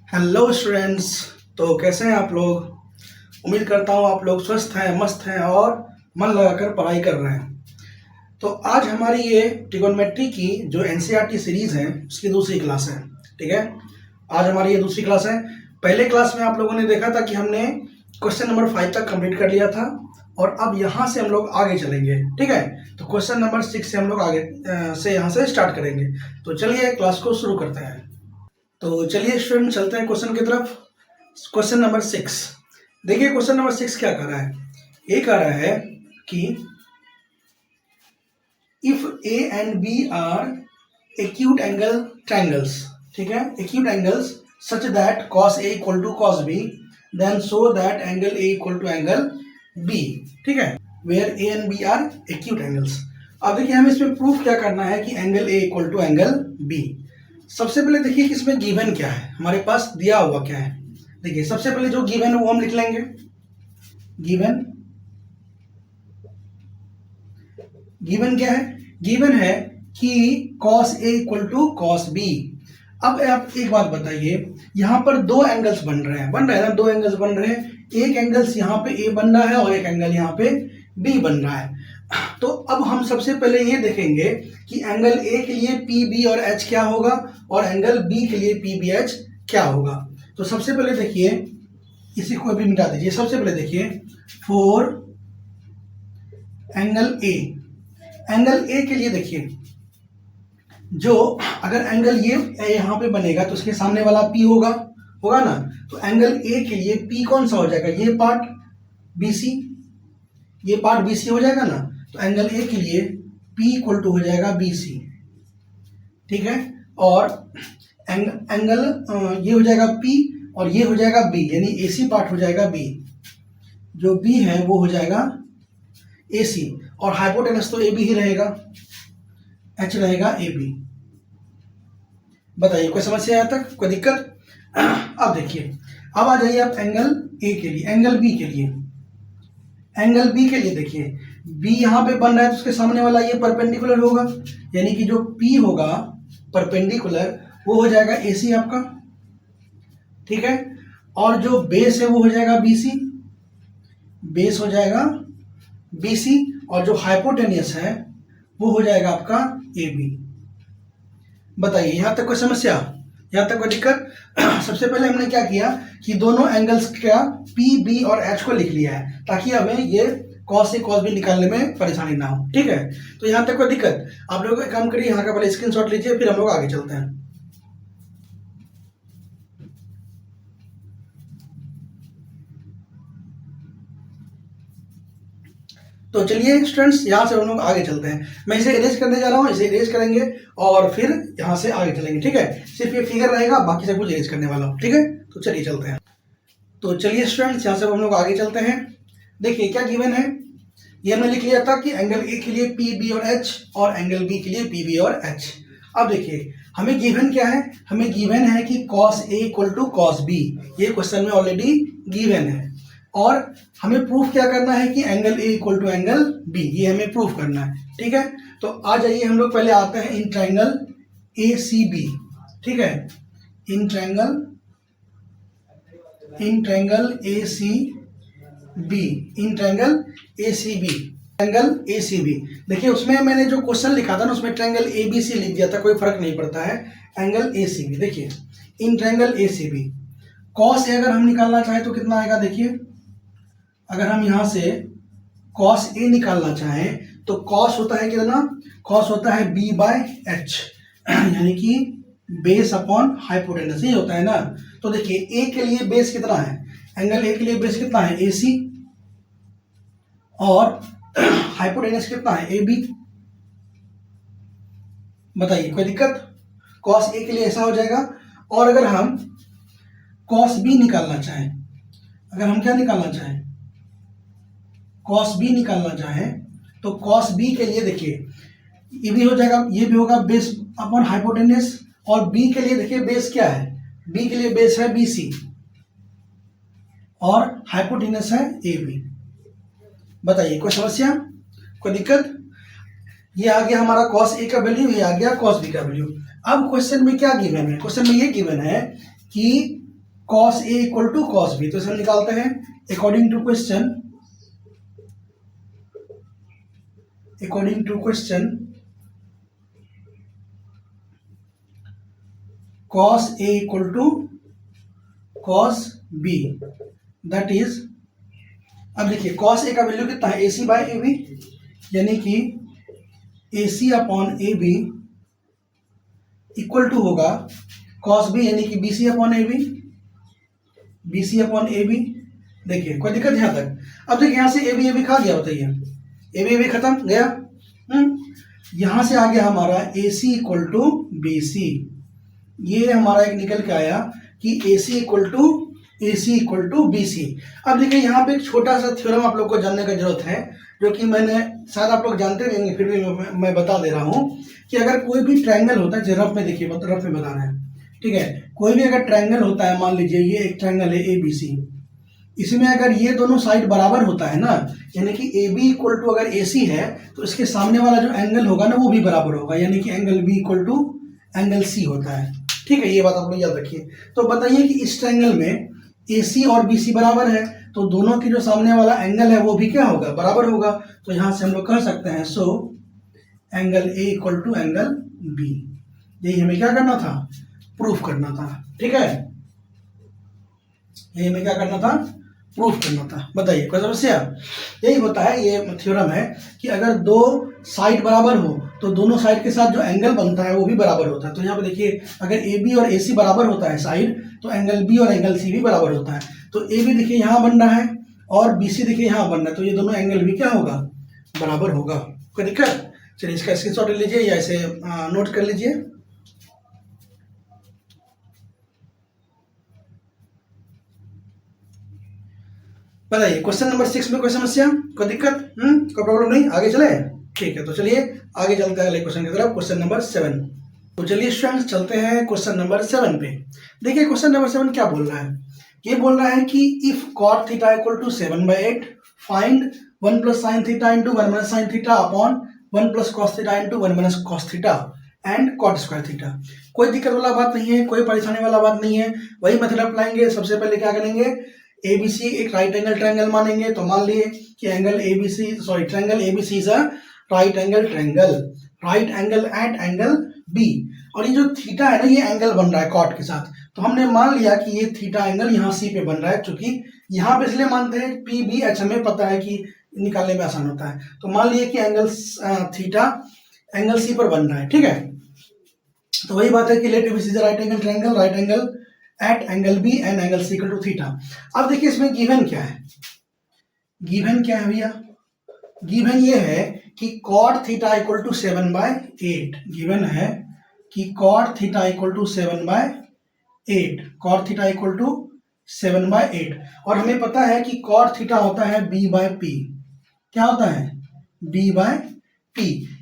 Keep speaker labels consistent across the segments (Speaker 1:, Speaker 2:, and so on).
Speaker 1: Hello students. तो कैसे हैं आप लोग। उम्मीद करता हूँ आप लोग स्वस्थ हैं, मस्त हैं और मन लगाकर पढ़ाई कर रहे हैं। तो आज हमारी ये ट्रिगोनोमेट्री की जो एनसीईआरटी सीरीज़ है उसकी दूसरी क्लास है। ठीक है, आज हमारी ये दूसरी क्लास है। पहले क्लास में आप लोगों ने देखा था कि हमने क्वेश्चन नंबर 5 तक कंप्लीट कर लिया था और अब यहाँ से हम लोग आगे चलेंगे। ठीक है, तो क्वेश्चन नंबर 6 से हम लोग आगे से यहाँ से स्टार्ट करेंगे। तो चलिए क्लास को शुरू करते हैं। तो चलिए स्टूडेंट चलते हैं क्वेश्चन की तरफ। क्वेश्चन नंबर 6, देखिए क्वेश्चन नंबर 6 क्या कर रहा है। ये कह रहा है कि if A and B are acute angle triangles, ठीक है, acute angles such that cos A equal to cos B, then show that angle A equal to angle B। ठीक है, where A and B are acute angles. अब देखिए हमें इसमें proof क्या करना है कि angle A equal to angle B। सबसे पहले देखिए कि इसमें गिवन क्या है, हमारे पास दिया हुआ क्या है। देखिए सबसे पहले जो गिवन है वो हम लिख लेंगे। गिवन गिवन क्या है, गिवन है कि cos A equal to cos B। अब आप एक बात बताइए, यहाँ पर दो एंगल्स बन रहे हैं ना, दो एंगल्स बन रहे हैं। एक एंगल्स यहाँ पे A बन रहा है और एक एंगल यहाँ पे B बन रहा है। तो अब हम सबसे पहले ये देखेंगे कि एंगल A के लिए PB और H क्या होगा और एंगल B के लिए PBH क्या होगा। तो सबसे पहले देखिए, इसी को अभी मिटा दीजिए। सबसे पहले देखिए फॉर एंगल A के लिए देखिए, जो अगर एंगल ये यहाँ पे बनेगा तो उसके सामने वाला P होगा ना। तो एंगल A के लिए P कौन सा हो जाएगा, ये पार्ट BC, ये पार्ट BC हो जाएगा ना। तो एंगल A के लिए P इक्वल टू हो जाएगा BC। ठीक है, और एंगल ये हो जाएगा P और ये हो जाएगा B, यानी AC पार्ट हो जाएगा B। जो B है वो हो जाएगा AC और हाइपोटेनस तो AB ही रहेगा, H रहेगा AB। बताइए कोई समस्या यहाँ तक, कोई दिक्कत। अब देखिए, अब आ जाइए आप एंगल A के लिए, एंगल B के लिए। एंगल B के लिए देखिए, B यहाँ पे बन रहा है तो उसके सामने वाला ये परपेंडिकुलर होगा, यानी कि जो P होगा परपेंडिकुलर वो हो जाएगा AC आपका। ठीक है, और जो बेस है वो हो जाएगा BC, बेस हो जाएगा BC, और जो हाइपोटेनियस है वो हो जाएगा आपका AB। बताइए यहाँ तक कोई समस्या, यहाँ तक कोई दिक्कत। सबसे पहले हमने क्या किया कि दोनों एंगल्स का P, B और H को लिख लिया है ताकि हमें ये cos A cos B निकालने में परेशानी ना हो। ठीक है, तो यहाँ तक कोई दिक्कत। आप लोग एक काम करिए, यहाँ का पहले स्क्रीनशॉट लीजिए, फिर हम लोग आगे चलते हैं। तो चलिए स्टूडेंट्स यहाँ से हम लोग आगे चलते हैं। मैं इसे इरेज करने जा रहा हूँ, इसे इरेज करेंगे और फिर यहाँ से आगे चलेंगे। ठीक है, सिर्फ ये फिगर रहेगा, बाकी सब कुछ इरेज करने वाला हूँ। ठीक है, तो चलिए चलते हैं। तो चलिए स्टूडेंट्स यहाँ से हम लोग आगे चलते हैं। देखिए क्या गिवन है, ये हमने लिख लिया था कि एंगल A के लिए P, B और H और एंगल B के लिए P, B और H। अब देखिए हमें गिवन क्या है, हमें गिवन है कि cos A equal to cos B। ये क्वेश्चन में ऑलरेडी गिवन है और हमें प्रूफ क्या करना है कि angle A equal to angle B, ये हमें प्रूफ करना है। ठीक है, तो आ जाइए हम लोग पहले आते हैं इन ट्रायंगल ACB। ठीक है, in triangle ACB, in triangle ACB। देखिए उसमें मैंने जो क्वेश्चन लिखा था ना उसमें ट्रायंगल ABC लिख दिया था, कोई फर्क नहीं पड़ता है। एंगल ACB, देखिए in triangle ACB cos A अगर हम निकालना चाहें तो कितना आएगा। देखिए अगर हम यहाँ से cos A निकालना चाहें तो cos होता है कितना, cos होता है B बाय H, यानी कि बेस अपॉन हाइपोटेनस, ही होता है ना। तो देखिए A के लिए बेस कितना है, एंगल A के लिए बेस कितना है AC, और हाइपोटेनस कितना है AB। बताइए कोई दिक्कत। cos A के लिए ऐसा हो जाएगा। और अगर हम cos B निकालना चाहें, अगर हम क्या निकालना चाहें, cos B निकालना चाहें तो cos B के लिए देखिए ये भी हो जाएगा, ये भी होगा बेस अपॉन हाइपोटेनस। और B के लिए देखिए बेस क्या है, B के लिए बेस है BC और हाइपोटेनस है AB। बताइए कोई समस्या, कोई दिक्कत। ये आ गया हमारा cos A का वैल्यू, ये आ गया cos B का वैल्यू। अब क्वेश्चन में क्या गिवन है, क्वेश्चन में ये गिवन है कि cos A equal to cos B। तो इसे हम निकालते हैं according to question, cos A equal to cos B, that is, अब देखिए cos A का वैल्यू कितना है, AC बाय AB, यानी कि AC upon AB equal to होगा cos B यानी कि BC upon AB, BC upon AB। देखिए कोई दिक्कत यहाँ तक? अब देखिए यहाँ से AB खा गया, बताइए AB खत्म गया। यहाँ से आ गया हमारा AC इक्वल टू BC, ये हमारा एक निकल के आया कि AC इक्वल टू BC। अब देखिए यहाँ पे एक छोटा सा थ्योरम आप लोग को जानने का जरूरत है, जो कि मैंने शायद आप लोग जानते नहीं होंगे, फिर भी मैं बता दे रहा हूँ कि अगर कोई भी ट्रायंगल होता है, रफ में देखिए, रफ में बताना है, ठीक है। कोई भी अगर ट्रायंगल होता है, मान लीजिए ये एक ट्रायंगल है ABC, इसमें अगर ये दोनों साइड बराबर होता है ना, यानी कि AB इक्वल टू अगर AC है तो इसके सामने वाला जो एंगल होगा ना वो भी बराबर होगा, यानी कि angle B equal to angle C होता है, ठीक है। ये बात आप लोग याद रखिए। तो बताइए कि इस ट्रायंगल में AC और BC बराबर है, तो दोनों की जो सामने वाला एंगल है वो भी क्या होगा, बराबर होगा। तो यहाँ से हम लोग कह सकते हैं so angle A equal to angle B। यही हमें क्या करना था, प्रूफ करना था, ठीक है। यही हमें क्या करना था, प्रूफ करना था। बताइए कोई समस्या? यही होता है, ये थ्योरम है कि अगर दो साइड बराबर हो तो दोनों साइड के साथ जो एंगल बनता है वो भी बराबर होता है। तो यहाँ पे देखिए अगर AB और AC बराबर होता है साइड, तो एंगल B और एंगल C भी बराबर होता है। तो AB देखिए यहाँ बन रहा है और BC देखिए यहाँ बन रहा है, तो ये दोनों एंगल भी क्या होगा, बराबर होगा। कोई दिक्कत? चलिए इसका स्क्रीनशॉट ले लीजिए या इसे नोट कर लीजिए। बताइए क्वेश्चन नंबर 6 में कोई समस्या, कोई दिक्कत, कोई प्रॉब्लम नहीं? आगे चले, ठीक है। तो चलिए आगे चलते हैं अगले क्वेश्चन की तरफ, क्वेश्चन नंबर 7। तो चलिए स्टूडेंट्स चलते हैं क्वेश्चन नंबर 7 पे। देखिए क्वेश्चन नंबर 7 क्या बोल रहा है, ये बोल रहा है कि if cot theta equal to 7/8 find 1 plus sine theta into 1 minus sine theta upon 1 plus cos theta into 1 minus cos theta and cot square theta. कोई दिक्कत वाला बात नहीं है, कोई परेशानी वाला बात नहीं है, वही मेथड अप्लाएंगे। सबसे पहले क्या करेंगे, ABC एक राइट एंगल ट्रायंगल मानेंगे। तो मान लिए कि angle ABC, sorry triangle ABC is a right angle triangle, right angle at angle B। और ये जो थीटा है ना, ये एंगल बन रहा है कॉट के साथ, तो हमने मान लिया कि ये थीटा एंगल यहाँ C पे बन रहा है, क्योंकि यहाँ पे इसलिए मानते हैं PBH हमें पता है कि निकालने में आसान होता है। तो मान लिए कि एंगल थीटा एंगल C पर बन रहा है, ठीक है। तो वही बात है कि let ABC is right angle triangle, right angle at angle B and angle C equal to theta. अब देखिए इसमें गिवन क्या है, गिवन क्या है भैया, गिवन ये है कि cot theta equal to 7/8। Given है कि cot theta equal to 7/8, cot theta equal to 7/8। और हमें पता है कि cot थीटा होता है B/P। क्या होता है, B/P,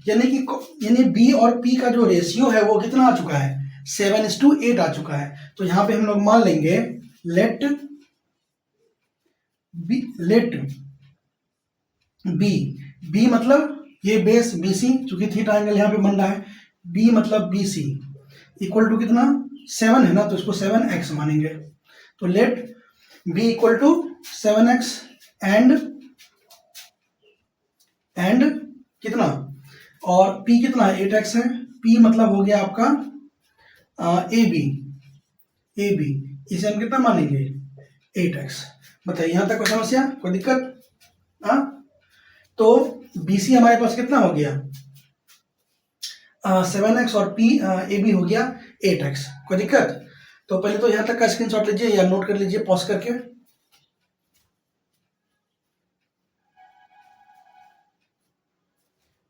Speaker 1: यानी B और P का जो रेशियो है वो कितना आ चुका है, 7:8 आ चुका है। तो यहाँ पे हम लोग मान लेंगे लेट B मतलब ये बेस BC, चूंकि थीटा एंगल यहाँ पे बन रहा है, B मतलब BC इक्वल टू कितना, 7 है ना, तो इसको 7x मानेंगे। तो let B equal to 7x and कितना, और P कितना है, 8x है। P मतलब हो गया आपका AB, इसे हम कितना मानेंगे, 8x। बताइए यहाँ तक कोई समस्या, कोई दिक्कत? हाँ, तो BC हमारे पास कितना हो गया, 7x, और AB हो गया 8x। कोई दिक्कत? तो पहले तो यहाँ तक का स्क्रीनशॉट लीजिए या नोट कर लीजिए पॉज करके।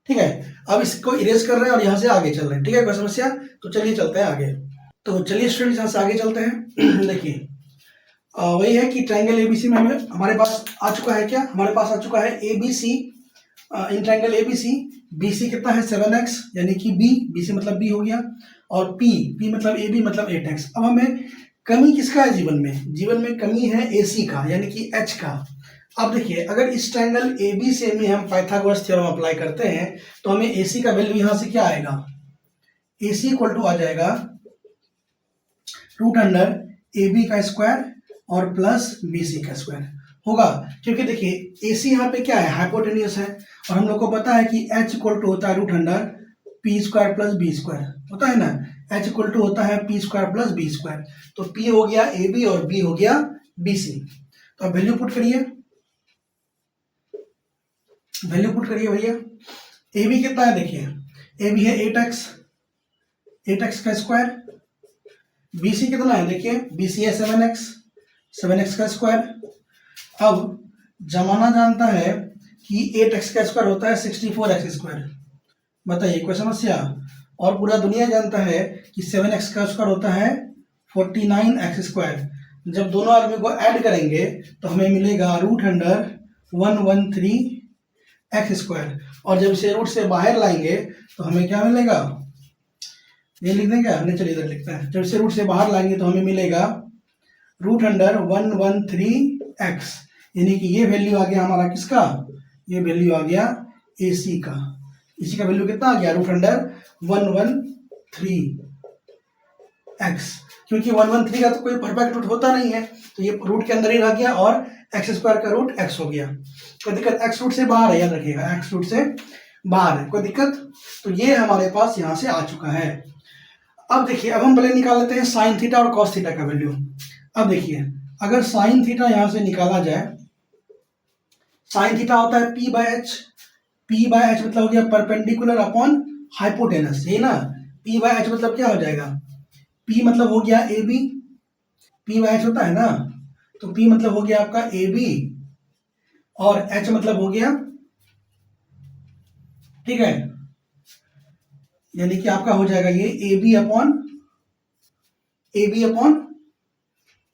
Speaker 1: ठीक है, अब इसको इरेज कर रहे हैं और यहाँ से आगे चल रहे हैं, ठीक है, कोई समस्या? तो चलिए चलते हैं आगे। तो चलिए स्टूडेंट्स यहाँ से आगे चलते हैं। देखिए वही है कि ट्रायंगल ABC में हमारे पास आ चुका है, क्या हमारे पास आ चुका है ABC in triangle ABC। BC कितना है, 7x, यानी कि BC मतलब B हो गया, और P मतलब AB मतलब 8x। अब हमें कमी किसका है जीवन में, जीवन में कमी है AC का, यानी कि H का। अब देखिए अगर इस ट्रायंगल ABC में हम पाइथागोरस थ्योरम अप्लाई करते हैं तो हमें AC का वैल्यू यहाँ से क्या आएगा, AC इक्वल टू आ जाएगा √8 ए बी का स्क्वायर और प्लस बी सी का स्क्वायर होगा, क्योंकि देखिए ए सी यहाँ पे क्या है, हाइपोटेन्यूस है, और हम लोग को पता है कि एच इक्वल टू होता है root under P square plus B square, होता है ना, एच इक्वल टू होता है P square plus B square. तो पी हो गया ए बी और बी हो गया बी सी। तो अब वैल्यू पुट करिए, वैल्यू पुट करिए भैया। ए बी कितना है देखिए, ए बी है 8x का स्क्वायर, बी सी कितना है देखिए, बी सी है 7x का स्क्वायर। अब जमाना जानता है कि 8x का स्क्वायर होता है 64x स्क्वायर, बताइए कोई समस्या। और पूरा दुनिया जानता है कि 7x का स्क्वायर होता है 49x स्क्वायर। जब दोनों आदमी को ऐड करेंगे तो हमें मिलेगा रूट अंडर 113x स्क्वायर, और जब इसे रूट से बाहर लाएंगे तो हमें क्या मिलेगा, ये लिख दें क्या, नहीं चलिए इधर लिखते हैं। जब इसे रूट से बाहर लाएंगे तो हमें मिलेगा रूट अंडर 113x, यानी कि ये वैल्यू आ गया हमारा किसका, ये वैल्यू आ गया ए सी का। इसी का वैल्यू कितना आ गया, रूट अंडर 113x, क्योंकि 113 का तो कोई परफेक्ट रूट होता नहीं है, तो ये रूट के अंदर ही रह गया और एक्स स्क्वायर का रूट x हो गया। कोई दिक्कत, एक्स रूट से बाहर है, याद रखिएगा एक्स रूट से बाहर है, कोई दिक्कत। तो ये हमारे पास यहाँ से आ चुका है। अब देखिए, अब हम पहले निकाल लेते हैं साइन थीटा और कॉस थीटा का वैल्यू। अब देखिए, अगर साइन थीटा यहाँ से निकाला जाए, साइन थीटा होता है P by H, P by H मतलब हो गया परपेंडिकुलर अपॉन हाइपोटेनस, ये ना, पी बाय एच मतलब क्या हो जाएगा, पी मतलब हो गया A B, P by H होता है ना, तो पी मतलब हो गया आपका ए बी और एच मतलब हो गया, ठीक है, यानी कि आपका हो जाएगा ये ए बी अपॉन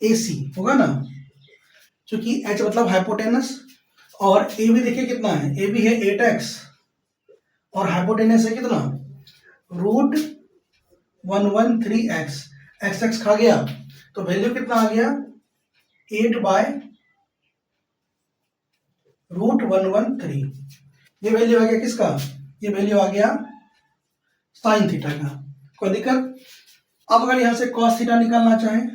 Speaker 1: ए सी होगा ना, क्योंकि एच मतलब हाइपोटेनस और ए बी देखिए कितना है, ए बी है 8x और हाइपोटेनस है कितना, रूट 113x, x खा गया तो वैल्यू कितना आ गया 8 बाय रूट 113। ये वैल्यू आ गया किसका, ये वैल्यू आ गया साइन थीटा का, कोई दिक्कत। अब अगर यहां से कॉस थीटा निकालना चाहें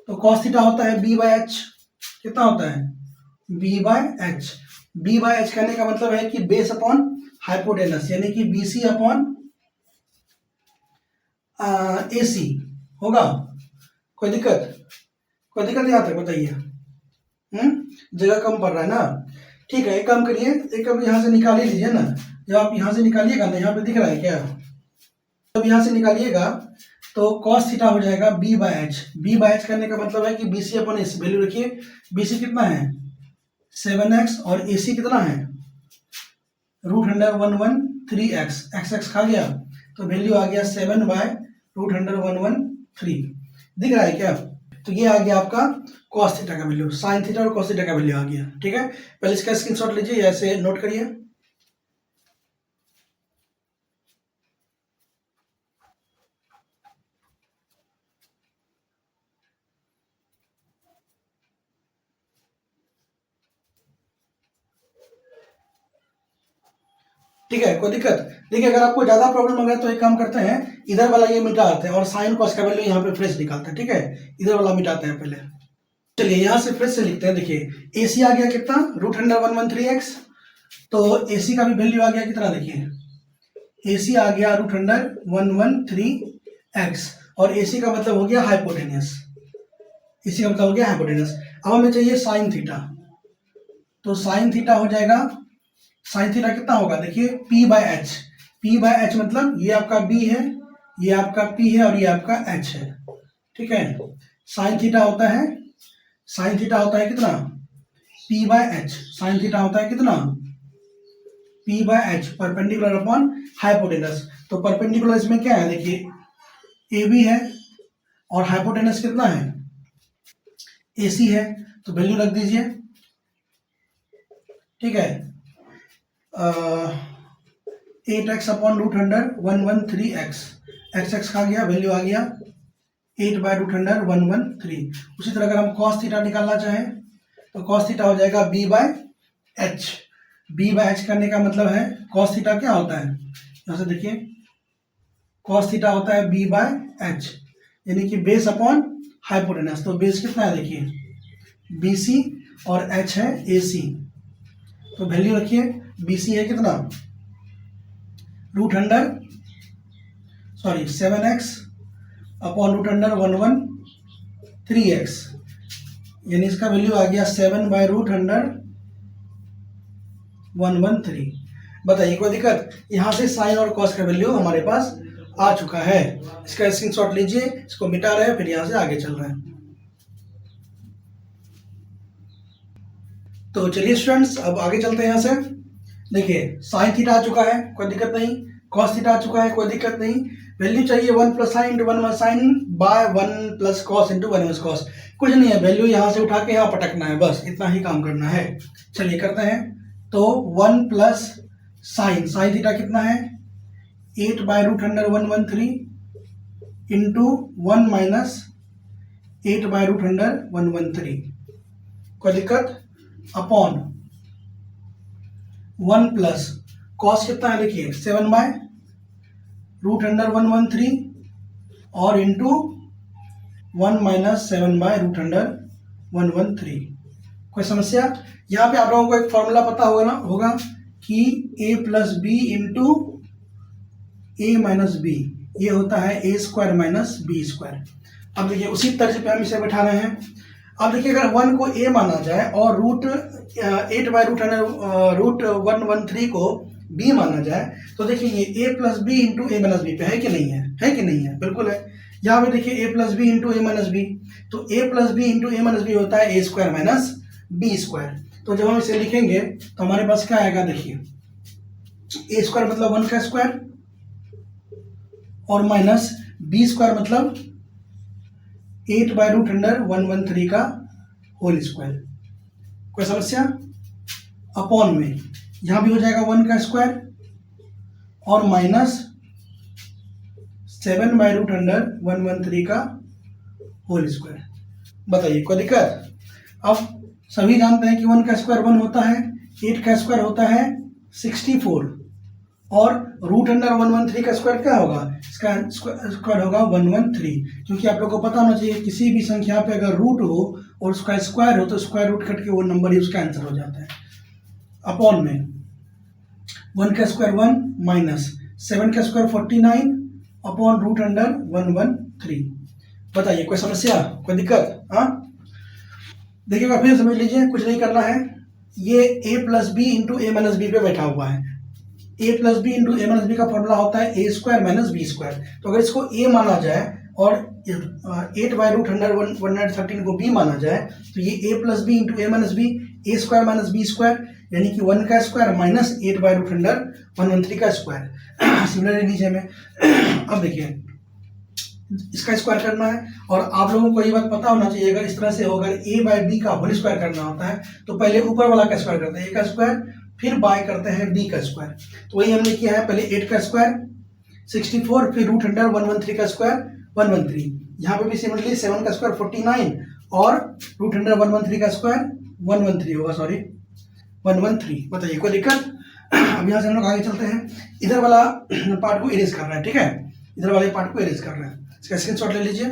Speaker 1: तो कॉस थीटा होता है बी बाय एच, कितना होता है B by H. B by H कहने का मतलब है कि बेस अपॉन हाइपोटेनस, यानी कि बी सी अपॉन ए सी होगा, कोई दिक्कत, कोई दिक्कत यहाँ तक बताइए। जगह कम पड़ रहा है ना, ठीक है, एक काम करिए, एक अब यहाँ से निकाल ही लीजिए ना, जब आप यहाँ से निकालिएगा ना, यहाँ पे दिख रहा है क्या, जब यहाँ से निकालिएगा तो cos थीटा हो जाएगा b by H. b by H करने का मतलब है कि बी सी अपन एस, वैल्यू रखिए, बी सी कितना है 7x और ए सी कितना है रूट अंडर 113x, x खा गया तो वैल्यू आ गया 7 बाय रूट अंडर 113, दिख रहा है क्या। तो ये आ गया आपका cos थीटा का वैल्यू, साइन थीटा और cos थीटा का वैल्यू आ गया, ठीक है। पहले इसका स्क्रीनशॉट लीजिए, ऐसे नोट करिए। ठीक है, कोई दिक्कत। देखिए, अगर आपको ज्यादा प्रॉब्लम हो गया तो एक काम करते हैं, इधर वाला ये मिटाते हैं और साइन कॉस का वैल्यू यहाँ पे फ्रेश निकालते हैं, ठीक है, इधर वाला मिटाते हैं पहले। चलिए यहाँ से फ्रेश से लिखते हैं, देखिए ए सी आ गया कितना रूट अंडर 113x, तो ए सी का भी वैल्यू आ गया कितना, देखिए ए सी आ गया रूट अंडर 113x और ए सी का मतलब हो गया हाइपोटेनियस, इसी का मतलब हो गया हाइपोटेनस। अब हमें चाहिए साइन थीटा, तो साइन थीटा हो जाएगा, साइन थीटा कितना होगा देखिए p by H, p by H मतलब ये आपका b है, ये आपका p है और ये आपका h है, ठीक है। साइन थीटा होता है, साइन थीटा होता है कितना p by H, sine theta होता है कितना p by H perpendicular upon hypotenuse. तो परपेंडिकुलर इसमें क्या है देखिए ए बी है और हाइपोटेनस कितना है ए सी है, तो वैल्यू रख दीजिए, ठीक है। 8x upon root under 113x, x खा गया, वैल्यू आ गया 8 बाय रूट अंडर 113। उसी तरह अगर हम cos थीटा निकालना चाहें तो cos थीटा हो जाएगा b by H, b by H करने का मतलब है cos थीटा क्या होता है, यहाँ से देखिए cos थीटा होता है b बाय एच, यानी कि बेस अपॉन हाइपोटेनस। तो बेस कितना है देखिए BC और H है AC। तो वैल्यू रखिए BC है कितना √7x अपॉन √113x, यानी इसका वैल्यू आ गया 7/√113। बताइए कोई दिक्कत? यहाँ से साइन और कॉस का वैल्यू हमारे पास आ चुका है। इसका स्क्रीनशॉट लीजिए, इसको मिटा रहे हैं, फिर यहाँ से आगे चल रहे हैं। तो चलिए स्टूडेंट्स अब आगे चलते हैं। यहाँ से देखिए साइन थीटा आ चुका है, कोई दिक्कत नहीं। कॉस थीटा आ चुका है, कोई दिक्कत नहीं। वैल्यू चाहिए 1 + sin × 1 - sin bye 1 + cos × 1 - cos। कुछ नहीं है, वैल्यू यहाँ से उठा के यहाँ पटकना है, बस इतना ही काम करना है। चलिए करते हैं। तो 1 + sin थीटा कितना है 8/√113 इंटू 1 - 8/√113। कोई दिक्कत? अपॉन 1 + cos कितना है देखिए 7/√113 और इंटू 1 - 7/√113। कोई समस्या? यहाँ पे आप लोगों को एक फॉर्मूला पता होगा कि a + b into a - b, ये होता है a² - b²। अब देखिए उसी तर्ज पे हम इसे बैठा रहे हैं। अब देखिए अगर 1 को a माना जाए और √8/√113 को b माना जाए, तो देखिए ये a + b into a - b पे है कि नहीं है? है कि नहीं है? बिल्कुल है। यहाँ पे देखिए a + b into a - b, तो a + b into a - b होता है a² - b²। तो जब हम इसे लिखेंगे तो हमारे पास क्या आएगा देखिए a² मतलब 1 का स्क्वायर और माइनस b² मतलब 8/√113 का होल स्क्वायर। कोई समस्या? अपॉन में यहां भी हो जाएगा 1 का स्क्वायर और माइनस 7/√113 का होल स्क्वायर। बताइए कोई दिक्कत? अब सभी जानते हैं कि 1 का स्क्वायर 1 होता है, 8 का स्क्वायर होता है 64 और √113 का स्क्वायर क्या होगा? इसका स्क्वायर होगा 113। क्योंकि आप लोग को पता होना चाहिए किसी भी संख्या पे अगर रूट हो और उसका स्क्वायर हो तो स्क्वायर रूट कट के वो नंबर ही उसका आंसर हो जाता है। अपॉन में 1 का स्क्वायर 1 माइनस 7 का स्क्वायर 49 अपॉन √113। बताइए कोई समस्या, कोई दिक्कत? हाँ देखिएगा, फिर समझ लीजिए, कुछ नहीं करना है। ये a + b into a - b पे बैठा हुआ है। a + b into a - b का फॉर्मूला होता है a² - b²। तो अगर इसको a माना जाए और 8/√113 को b माना जाए तो ये a + b into a - b a² - b², यानी कि 1 का स्क्वायर माइनस 8/√113 का स्क्वायर। सिमिलरली नीचे में अब देखिए इसका स्क्वायर करना है और आप लोगों को ये बात पता होना चाहिए, अगर इस तरह से होगा a/b का होल स्क्वायर करना होता है तो पहले ऊपर वाला का स्क्वायर करते हैं a का स्क्वायर, फिर बाय करते हैं b का स्क्वायर। तो वही हमने किया है, पहले 8 का स्क्वायर 64, फिर √113 का स्क्वायर 113। यहाँ पे भी सिमिलरली 7 का स्क्वायर 49 और √113 का स्क्वायर 113 होगा, सॉरी 113। बताइए कोई दिक्कत? अब यहाँ से हम लोग आगे चलते हैं। इधर वाला पार्ट को इरेज कर रहे हैं, ठीक है? इधर वाले पार्ट को इरेज कर रहे हैं। इसका स्क्रीनशॉट ले लीजिए।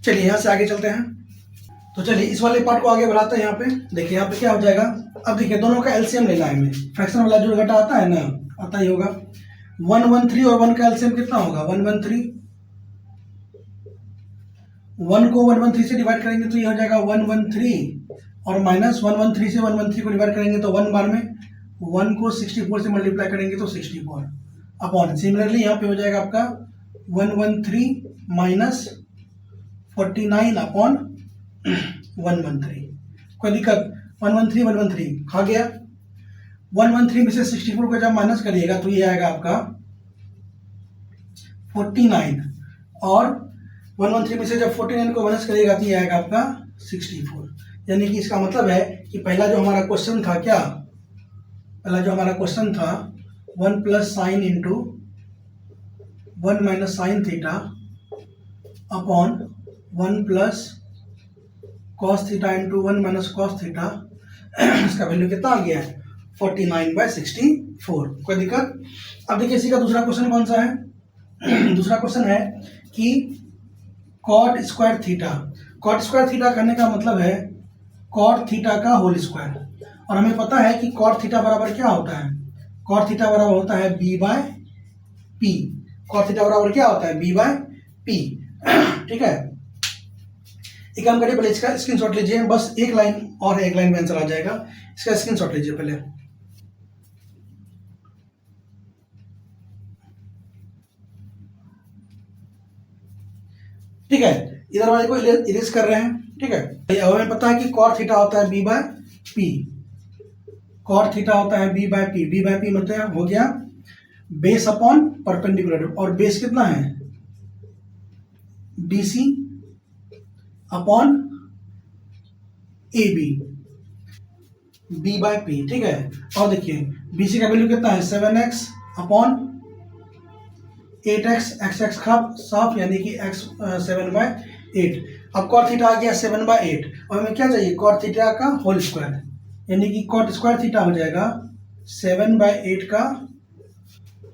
Speaker 1: चलिए यहाँ से आगे चलते हैं। तो चलिए इस वाले पार्ट को आगे बढ़ाते हैं। यहाँ पे देखिए, यहाँ पे क्या हो जाएगा। अब देखिए दोनों का एलसीएम लेना है हमें। फ्रैक्शन वाला जो घटा आता है ना, आता ही होगा। 113 और 1 का एलसीएम कितना होगा 113। 1 को 113 से डिवाइड करेंगे तो ये हो जाएगा 113 और माइनस 113 से 113 को डिवाइड करेंगे तो 1 बार में, 1 को 64 से मल्टीप्लाई करेंगे तो 64 अपॉन, सिमिलरली यहाँ पे हो जाएगा आपका 113 माइनस 49 अपॉन 113। कोई दिक्कत? 113 खा गया। 113 में से 64 को जब माइनस करिएगा तो ये आएगा आपका 49 और 113 में से जब 49 को माइनस करिएगा तो ये आएगा आपका 64। यानी कि इसका मतलब है कि पहला जो हमारा क्वेश्चन था, क्या पहला जो हमारा क्वेश्चन था 1 + sin into 1 - sin theta upon 1 + cos theta into 1 - cos theta, इसका वैल्यू कितना आ गया है 49/64। कोई दिक्कत? अब देखिए इसी का दूसरा क्वेश्चन कौन सा है? दूसरा क्वेश्चन है कि cot square theta. Cot square theta करने का मतलब है कॉट थीटा का होल स्क्वायर, और हमें पता है कि कॉट थीटा बराबर क्या होता है? कॉट थीटा बराबर होता है b/p। कॉट थीटा बराबर क्या होता है? b/p। ठीक है, एक काम करिए, पहले इसका स्क्रीनशॉट लीजिए, बस एक लाइन और है, एक लाइन में आंसर आ जाएगा। इसका स्क्रीनशॉट लीजिए पहले। ठीक है, इधर वाले को इरेज कर रहे हैं। ठीक है, अब हमें पता है कि कॉट थीटा होता है b/p। कॉट थीटा होता है b/p। b/p मतलब हो गया बेस अपॉन परपेंडिकुलर, और बेस कितना है? BC upon AB, b/p। ठीक है, और देखिए BC का वैल्यू कितना है? 7x अपॉन 8x, x खाप साफ यानी कि x 7/8। अब कॉट थीटा आ गया 7/8, और हमें क्या चाहिए? कॉट थीटा का होल स्क्वायर, यानी कि कॉट स्क्वायर थीटा हो जाएगा 7/8 का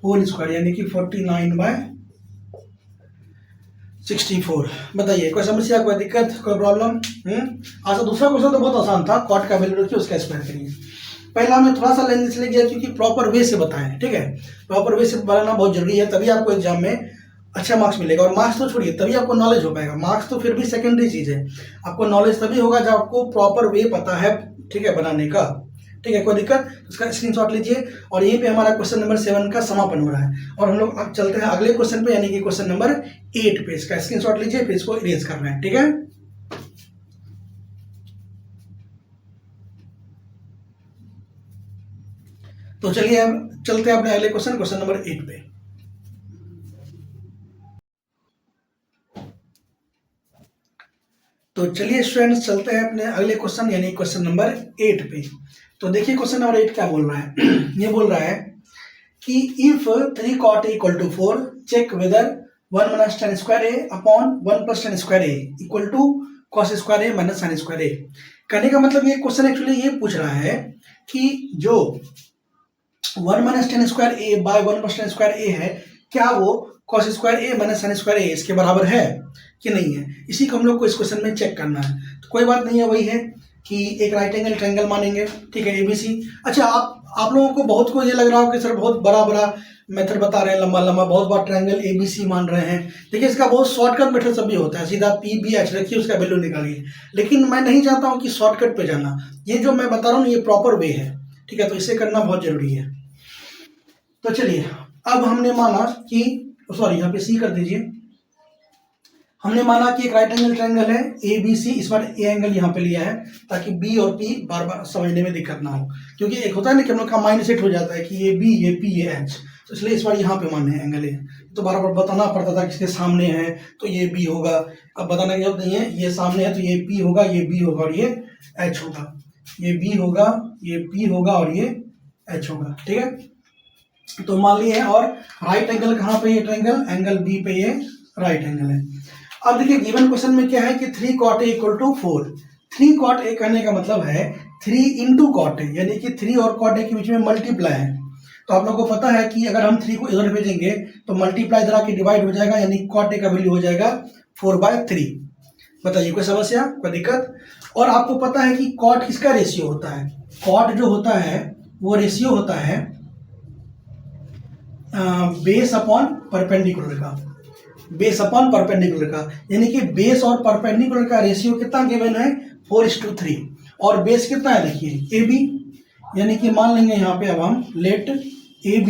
Speaker 1: होल स्क्वायर, यानी कि 49/64। बताइए कोई समस्या, कोई दिक्कत, कोई प्रॉब्लम? अच्छा, दूसरा क्वेश्चन तो बहुत आसान था, कॉट का वैल्यू रखिए, उसका स्क्वायर करिए। पहला हमें थोड़ा सा लेंथ इसलिए गया क्योंकि प्रॉपर वे से बताएं। ठीक है, प्रॉपर वे से बनाना बहुत जरूरी है, तभी आपको एग्जाम में अच्छा मार्क्स मिलेगा। और मार्क्स तो छोड़िए, तभी आपको नॉलेज हो पाएगा। मार्क्स तो फिर भी सेकेंडरी चीज है, आपको नॉलेज तभी होगा जब आपको प्रॉपर वे पता है, ठीक है, बनाने का। ठीक है, कोई दिक्कत? उसका स्क्रीनशॉट लीजिए, और यहीं पे हमारा क्वेश्चन नंबर 7 का समापन हो रहा है, और हम लोग अब चलते हैं अगले क्वेश्चन पे, यानी कि क्वेश्चन नंबर 8 पे। इसका स्क्रीनशॉट लीजिए, फिर इसको इरेज करना है। ठीक है, तो चलिए अब चलते हैं अपने अगले क्वेश्चन, क्वेश्चन नंबर 8 पे। तो चलिए स्टूडेंट्स, चलते हैं अपने अगले क्वेश्चन, यानी क्वेश्चन नंबर 8 पे। तो देखिए क्वेश्चन नंबर 8 क्या बोल रहा है? ये बोल रहा है कि if 3 cot a = 4, check whether 1 - tan square a upon 1 + tan square a equal to cos square a - sin square a। कहने का मतलब ये क्वेश्चन एक्चुअली ये पूछ रहा है कि जो 1 - tan square a by 1 + tan square a है, क्या वो cos square a - sin square a इसके बराबर है कि नहीं है? इसी को हम लोग को इस क्वेश्चन में चेक करना है। तो कोई बात नहीं है, वही है कि एक राइट एंगल ट्रायंगल मानेंगे। ठीक है, ABC। अच्छा, आप लोगों को बहुत को ये लग रहा हो कि सर बहुत बड़ा बड़ा मेथड बता रहे हैं, लंबा लंबा बहुत बड़ा ट्रायंगल ABC मान रहे हैं। देखिए, इसका बहुत शॉर्टकट मेथड सब भी होता है, सीधा PBH रखिए, उसका वैल्यू निकालिए। लेकिन मैं नहीं चाहता हूँ कि शॉर्टकट पे जाना, ये जो मैं बता रहा हूँ ये प्रॉपर वे है। ठीक है, तो इसे करना बहुत जरूरी है। तो चलिए, अब हमने माना कि, सॉरी यहाँ पे C कर दीजिए। हमने माना कि एक राइट एंगल ट्रायंगल है ABC, इस बार ए एंगल यहाँ पे लिया है ताकि B और P बार बार समझने में दिक्कत ना हो, क्योंकि एक होता है ना कि हम लोग का माइंड सेट हो जाता है कि ये B, ये P, ये H, तो इसलिए इस बार यहाँ पे माने एंगल है। तो बार बार बताना पड़ता था किसके सामने है तो ये B होगा, अब बताने की जरूरत नहीं है, ये सामने है तो ये P होगा, ये B होगा और ये H होगा, ये B होगा, ये P होगा और ये H होगा। ठीक है, तो मान लिए, और राइट एंगल कहाँ पे? ये ट्रायंगल एंगल B पे ये राइट एंगल है। अब देखिए गिवन क्वेश्चन में क्या है कि 3 cot a = 4। 3 cot a कहने का मतलब है 3 × cot a, यानी कि 3 और cot a के बीच में मल्टीप्लाई है। तो आप लोगों को पता है कि अगर हम 3 को इधर भेजेंगे तो मल्टीप्लाई इधर आके डिवाइड हो जाएगा, यानी cot a का वैल्यू हो जाएगा 4/3। बताइए कोई समस्या, कोई दिक्कत? और आपको पता है कि cot किसका रेशियो होता है? cot जो होता है वो रेशियो होता है बेस अपॉन परपेंडिकुलर का, बेस अपॉन परपेंडिकुलर का, यानी कि बेस और परपेंडिकुलर का रेशियो कितना गिवन है? 4:3। और बेस कितना है? देखिए AB, यानी कि मान लेंगे यहाँ पे अब हम let AB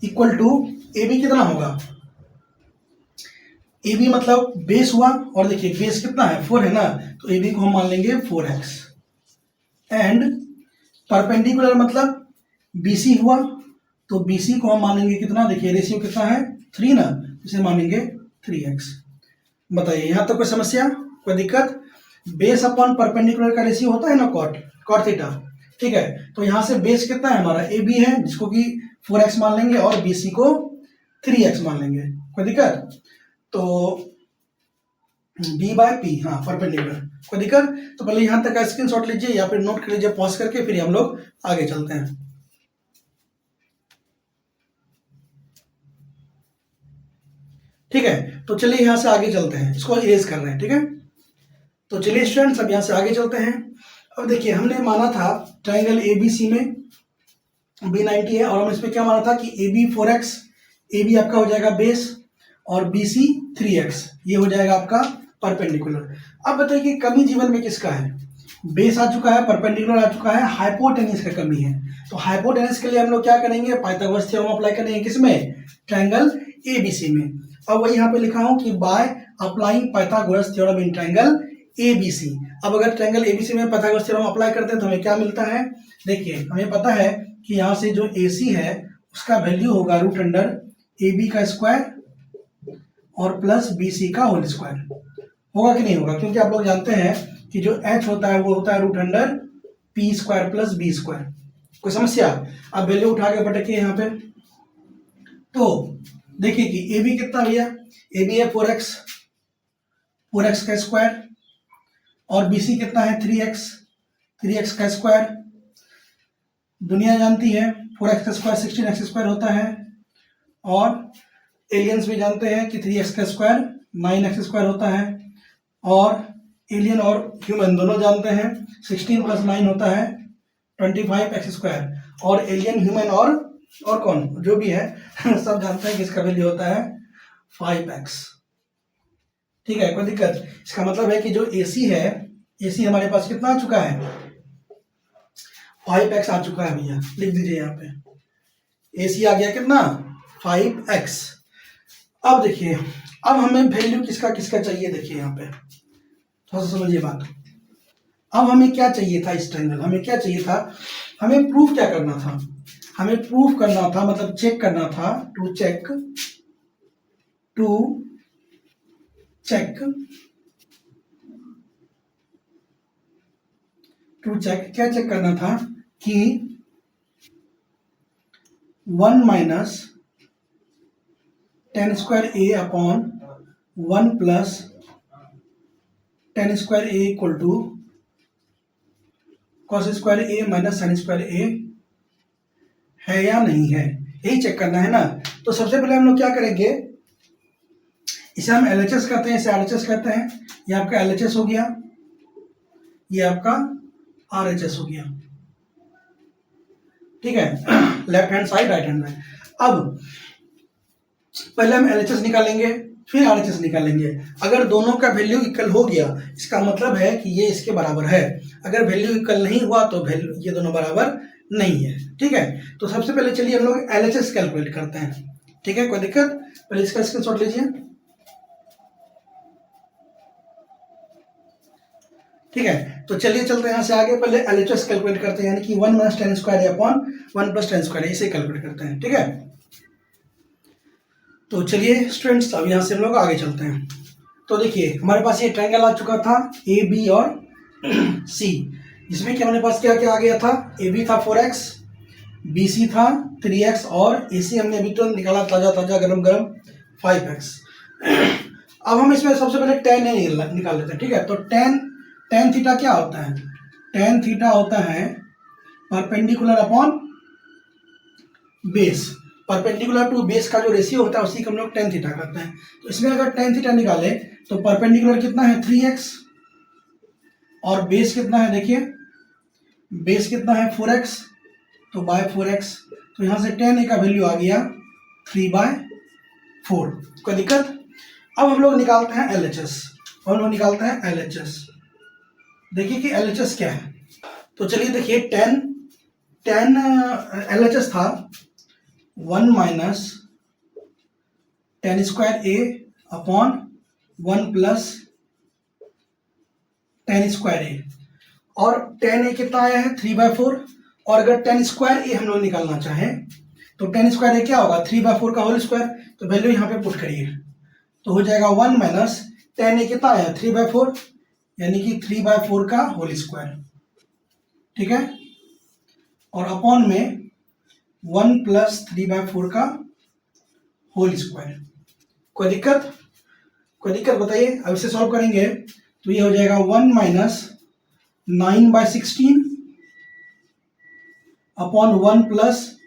Speaker 1: equal to, AB कितना होगा? AB मतलब बेस हुआ, और देखिए बेस कितना है? 4 है ना, तो AB को हम मान लेंगे 4x। एंड परपेंडिकुलर मतलब BC हुआ, तो BC को हम मानेंगे कितना? देखिए रेशियो कितना है? 3 ना, इसे मानेंगे 3x। बताइए यहाँ तक कोई समस्या, कोई दिक्कत? बेस अपॉन परपेंडिकुलर का रेशियो होता है ना cot थीटा। ठीक है, तो यहाँ से बेस कितना है हमारा? AB है, जिसको कि 4x मान लेंगे, और BC को 3x मान लेंगे। कोई दिक्कत? तो B/P, हाँ परपेंडिकुलर, कोई दिक्कत? तो पहले यहाँ तक का स्क्रीनशॉट लीजिए या फिर नोट कर लीजिए पॉज करके, फिर हम लोग आगे चलते हैं। ठीक है, तो चलिए यहाँ से आगे चलते हैं, इसको इरेज कर रहे हैं। ठीक है, तो चलिए स्टूडेंट्स अब यहाँ से आगे चलते हैं। अब देखिए हमने माना था ट्राइंगल ABC में B90 है, और हम इसमें क्या माना था कि AB 4x, AB आपका हो जाएगा बेस और BC 3x, ये हो जाएगा आपका परपेंडिकुलर। अब बताइए कि कमी जीवन में किसका है? बेस आ चुका है, परपेंडिकुलर आ चुका है, हाइपोटेनस का कमी है। तो हाइपोटेनस के लिए हम लोग क्या करेंगे? पाइथागोरस थ्योरम अप्लाई करेंगे, किसमें? ट्राइंगल ABC में। अब वही यहाँ पे लिखा हूं कि by applying Pythagoras theorem in triangle ABC। अब अगर ट्राइंगल ABC में पाइथागोरस थ्योरम अप्लाई करते हैं तो हमें क्या मिलता है? देखिए हमें पता है कि यहाँ से जो AC है उसका वैल्यू होगा रूट अंडर AB का स्क्वायर और प्लस BC का होल स्क्वायर। होगा कि नहीं होगा? क्योंकि आप लोग जानते हैं कि जो H होता है वो होता है root under P square plus B square. कोई समस्या? अब वैल्यू उठा के पटकिए यहाँ पे, तो देखिए कि AB कितना भैया? AB है 4x, 4x का स्क्वायर, और BC कितना है? 3x, 3x का स्क्वायर। दुनिया जानती है 4x का स्क्वायर 16x स्क्वायर होता है, और एलियंस भी जानते हैं कि 3x का स्क्वायर 9x स्क्वायर होता है, और एलियन और ह्यूमन दोनों जानते हैं 16 प्लस 9 होता है 25x स्क्वायर, और एलियन ह्यूमन और कौन जो भी है सब जानते हैं कि इसका वैल्यू होता है 5x। ठीक है, कोई दिक्कत? इसका मतलब है कि जो AC है, AC हमारे पास कितना आ चुका है? 5x आ चुका है भैया, लिख दीजिए यहाँ पे AC आ गया कितना? 5x। अब देखिए, अब हमें वैल्यू किसका किसका चाहिए, देखिए यहाँ पे थोड़ा सा समझिए बात। अब हमें क्या चाहिए था? इस ट्रायंगल हमें क्या चाहिए था? हमें प्रूफ क्या करना था? हमें प्रूफ करना था, मतलब चेक करना था, टू चेक क्या चेक करना था कि 1 minus tan square A upon 1 plus tan square A equal to cos square A minus sine square A है या नहीं है, यही चेक करना है ना। तो सबसे पहले हम लोग क्या करेंगे? इसे हम LHS कहते हैं, इसे RHS कहते हैं। ये आपका LHS हो गया, ये आपका RHS हो गया। ठीक है, left hand side right hand side. अब पहले हम LHS निकालेंगे, फिर RHS निकालेंगे। अगर दोनों का वैल्यू इक्वल हो गया, इसका मतलब है कि ये इसके बराबर है। अगर वैल्यू इक्वल नहीं हुआ तो वैल्यू ये दोनों बराबर नहीं है। ठीक है, तो सबसे पहले चलिए हम लोग LHS कैलकुलेट करते हैं। ठीक है, कोई दिक्कत? पहले इसका स्क्रीनशॉट लीजिए। ठीक है, तो चलिए चलते हैं यहाँ से आगे। पहले LHS कैलकुलेट करते हैं, यानी कि 1 minus tan square upon 1 plus tan square, इसे कैलकुलेट करते हैं। ठीक है, तो चलिए स्टूडेंट्स अब यहाँ से हम लोग आगे चलते हैं। तो देखिए हमारे पास ये ट्रायंगल आ चुका था AB और C, इसमें क्या हमारे पास क्या क्या आ गया था? AB था 4x, BC था 3x, और AC हमने अभी तो निकाला ताजा गरम 5x। अब हम इसमें सबसे पहले tan A निकाल लेते हैं। ठीक है, तो tan थीटा क्या होता है? tan थीटा होता है perpendicular upon base. Perpendicular to base का जो रेशियो होता है उसी को हम लोग tan थीटा करते हैं। तो इसमें अगर tan थीटा निकाले तो परपेंडिकुलर कितना है? 3x, और बेस कितना है? देखिए बेस कितना है? 4x, तो बाय 4x, तो यहाँ से tan A का वैल्यू आ गया 3/4। कोई दिक्कत? अब हम लोग निकालते हैं LHS। देखिए कि LHS क्या है। तो चलिए देखिए tan LHS था 1 minus tan square A upon 1 plus tan square ए, और tan A कितना आया है? 3/4, और अगर tan स्क्वायर ए हम लोग निकालना चाहें तो tan स्क्वायर ए क्या होगा? 3/4 का होल स्क्वायर। तो वैल्यू यहाँ पे पुट करिए, तो हो जाएगा 1 माइनस tan A कितना आया? 3/4, यानी कि 3/4 का होल स्क्वायर। ठीक है, और अपॉन में 1 प्लस 3/4 का होल स्क्वायर। कोई दिक्कत बताइए? अब इसे सॉल्व करेंगे तो ये हो जाएगा 1 माइनस 9/16 अपॉन 1 प्लस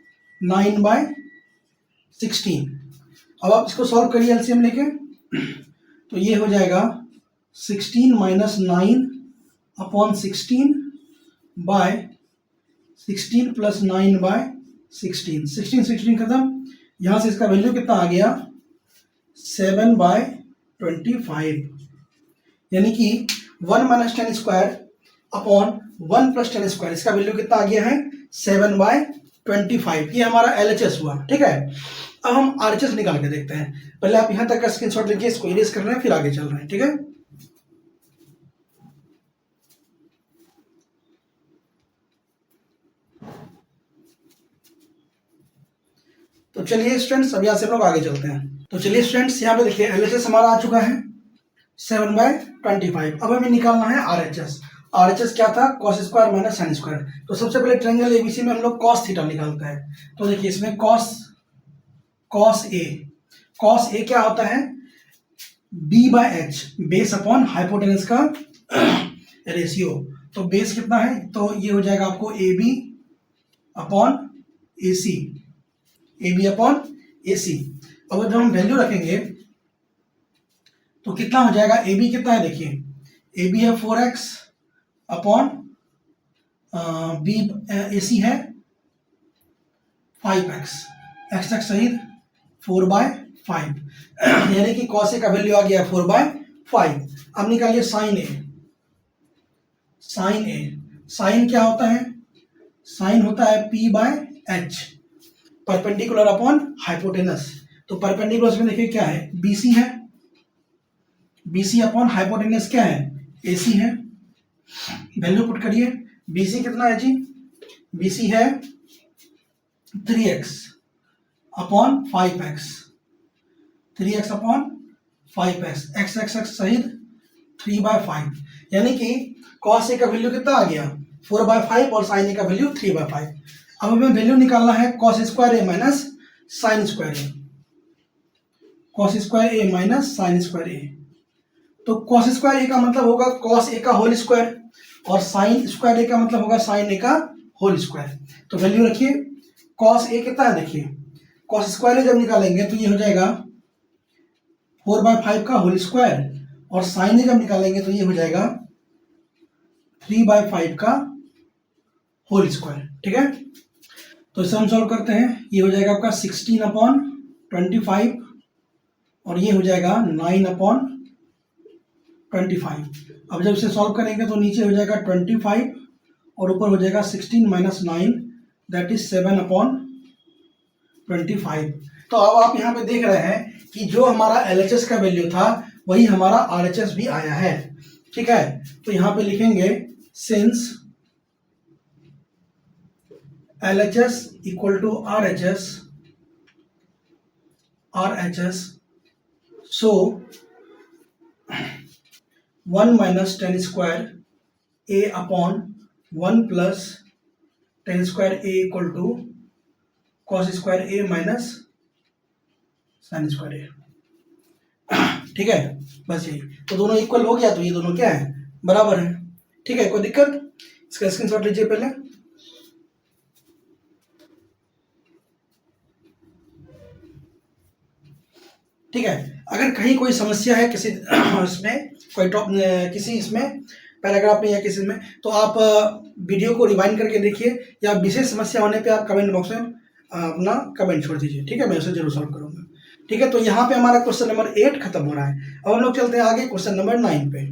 Speaker 1: 9/16। अब आप इसको सॉल्व करिए एलसीएम लेके, तो ये हो जाएगा 16 माइनस 9 अपॉन 16 प्लस 9/16, 16 खत्म। यहाँ से इसका वैल्यू कितना आ गया 7/25, यानी कि 1 minus 10 square upon 1 plus 10 square, इसका वैल्यू कितना आ गया है 7/25। ये हमारा एलएचएस हुआ। ठीक है, अब हम आरएचएस निकाल के देखते हैं। पहले आप यहाँ तक का स्क्रीनशॉट लीजिए, इसको इरेज कर रहे हैं फिर आगे चल रहे हैं। ठीक है, तो चलिए स्टूडेंट्स अब यहाँ से हम लोग आगे चलते हैं। तो चलिए स्टूडेंट्स यहाँ पे देखिए एलएचएस हमारा आ चुका है 7/25। अब हमें निकालना है आरएचएस। आरएचएस क्या था, cos square minus sine square. तो सबसे पहले ट्रायंगल एबीसी में हम लोग कॉस थीटा निकालते हैं। तो देखिए इसमें कॉस ए क्या होता है, b/h, बेस अपॉन हाइपोटेनस का रेशियो। तो बेस कितना है, तो ये हो जाएगा आपको AB अपॉन AC। अब जब हम वैल्यू रखेंगे तो कितना हो जाएगा, AB कितना है देखिए, AB है 4x अपॉन AC है 5x, x तक सहित 4/5, यानी कि cos A का वैल्यू आ गया 4/5। अब निकालिए साइन A। साइन क्या होता है, साइन होता है P/h, परपेंडिकुलर अपॉन हाइपोटेनस। तो परपेंडिकुलर में देखिए क्या है, BC है, BC अपॉन हाइपोटेनस क्या है, AC है। वैल्यू पुट करिए, BC कितना है जी, BC है 3x upon 5x, 3x upon 5x, x सहित 3/5, यानी कि cos A का वैल्यू कितना आ गया 4/5 और sin A का वैल्यू 3/5। अब हमें वैल्यू निकालना है cos square A minus sine square A, cos square A minus sine square A। तो cos स्क्वायर A का मतलब होगा cos A का होल स्क्वायर और sin स्क्वायर A का मतलब होगा sin A का होल स्क्वायर। तो वैल्यू रखिए, cos A कितना है देखिए, cos स्क्वायर A जब निकालेंगे तो ये हो जाएगा 4/5 का होल स्क्वायर और sin A जब निकालेंगे तो ये हो जाएगा 3/5 का होल स्क्वायर। ठीक है, तो इसे हम सॉल्व करते हैं। ये हो जाएगा आपका 16/25 और ये हो जाएगा 9/25। अब जब इसे सॉल्व करेंगे तो नीचे हो जाएगा 25 और ऊपर हो जाएगा 16 माइनस 9, दैट इज 7/25। तो अब आप यहाँ पे देख रहे हैं कि जो हमारा एलएचएस का वैल्यू था वही हमारा आरएचएस भी आया है। ठीक है, तो यहाँ पे लिखेंगे since LHS equal to RHS, so 1 minus 10 square A upon 1 plus 10 square A equal to cos square A minus sine square A। ठीक है, बस यही, तो दोनों इक्वल हो गया, तो ये दोनों क्या है, बराबर है। ठीक है, कोई दिक्कत, इसका स्क्रीनशॉट लीजिए पहले। ठीक है, अगर कहीं कोई समस्या है किसी इसमें कोई किसी इसमें पैराग्राफ में या किसी में, तो आप वीडियो को रिवाइंड करके देखिए या विशेष समस्या होने पे आप कमेंट बॉक्स में अपना कमेंट छोड़ दीजिए। ठीक है, मैं उसे जरूर सॉल्व करूंगा। ठीक है, तो यहाँ पे हमारा क्वेश्चन नंबर 8 खत्म हो रहा है। अब हम लोग चलते हैं आगे क्वेश्चन नंबर 9 पे।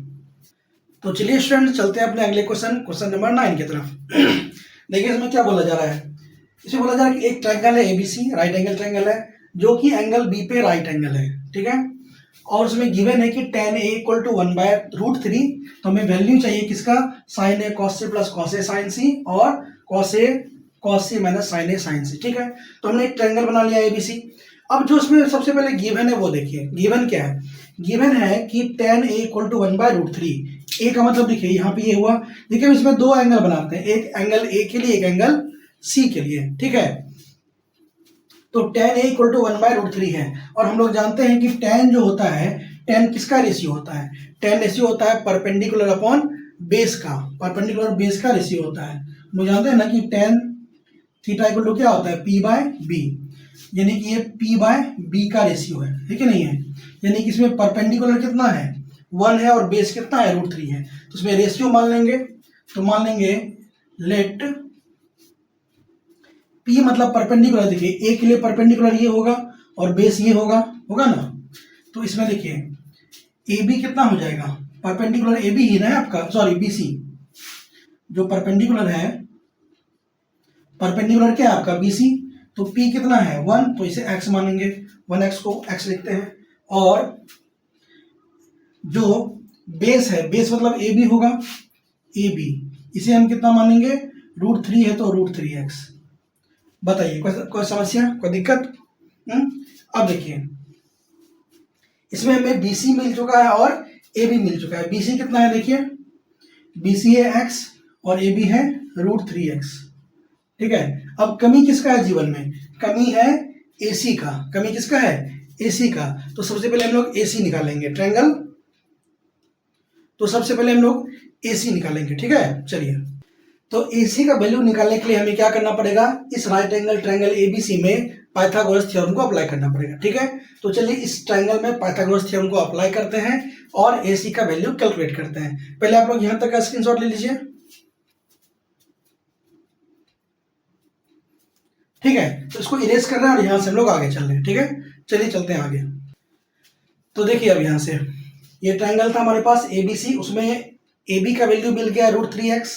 Speaker 1: तो चलिए स्टूडेंट चलते हैं अपने अगले क्वेश्चन नंबर 9 की तरफ। देखिए इसमें क्या बोला जा रहा है, इसमें बोला जा रहा है कि एक ट्रायंगल है एबीसी, राइट एंगल ट्रायंगल है, जो कि एंगल बी पे राइट एंगल है। ठीक है, और उसमें गिवन है कि tan A इक्वल टू 1/√3। तो हमें वैल्यू चाहिए किसका, sin A cos C plus cos A sin C और cos C minus sin A sin C। ठीक है, तो हमने एक ट्रायंगल बना लिया ABC। अब जो इसमें सबसे पहले गिवन है वो देखिए, गिवन क्या है, गिवन है कि tan A equal to 1/√3। A का मतलब देखिए यहाँ पे ये हुआ, देखिए इसमें दो एंगल बनाते हैं, एक एंगल A के लिए, एक एंगल C के लिए। ठीक है, तो tan A इक्वल टू 1/√3 है और हम लोग जानते हैं कि tan जो होता है टेन किसका रेशियो होता है? टेन रेशियो होता है परपेंडिकुलर अपॉन बेस का, परपेंडिकुलर बेस का रेशियो होता है। मुझे जानते हैं ना कि टेन थीटा इक्वल टू क्या होता है? पी बाय बी, यानी कि ये पी बाय बी का रेशियो है, ठीक है नहीं है? यानी कि इसमें परपेंडिकुलर कितना है? 1 है और बेस कितना है? √3 है। तो इसमें रेशियो मान लेंगे, तो मान लेंगे लेट पी मतलब परपेंडिकुलर, देखिए ए के लिए परपेंडिकुलर ये होगा और बेस ये होगा, होगा ना? तो इसमें देखिए ए बी कितना हो जाएगा? परपेंडिकुलर ए बी ही ना है आपका, सॉरी बी सी, जो परपेंडिकुलर है, परपेंडिकुलर क्या है आपका? B C. तो पी कितना है? 1, तो इसे एक्स मानेंगे, 1x को एक्स लिखते हैं। और जो बेस है, बेस मतलब ए बी होगा, ए बी, इसे हम कितना मानेंगे? √3 है तो √3x। बताइए कोई समस्या, कोई दिक्कत? अब देखिए इसमें हमें BC मिल चुका है और AB मिल चुका है। BC कितना है? देखिए BC है x और AB है √3x, ठीक है। अब कमी किसका है जीवन में? कमी है AC का। कमी किसका है? AC का। तो सबसे पहले हम लोग AC निकालेंगे, ट्रायंगल, तो सबसे पहले हम लोग AC निकालेंगे, ठीक है। चलिए, तो AC का वैल्यू निकालने के लिए हमें क्या करना पड़ेगा? इस राइट एंगल ट्रायंगल ABC में पाइथागोरस थ्योरम को अप्लाई करना पड़ेगा, ठीक है। तो चलिए इस ट्रायंगल में पाइथागोरस थ्योरम को अप्लाई करते हैं और AC का वैल्यू कैलकुलेट करते हैं। पहले आप लोग यहां तक का स्क्रीनशॉट ले लीजिए, ठीक है। तो इसको इरेज कर रहे हैं और यहां से हम लोग आगे चल रहे हैं, ठीक है। चलिए चलते हैं आगे। तो देखिए अब यहां से ये ट्रायंगल था हमारे पास ABC, उसमें AB का वैल्यू मिल गया √3x,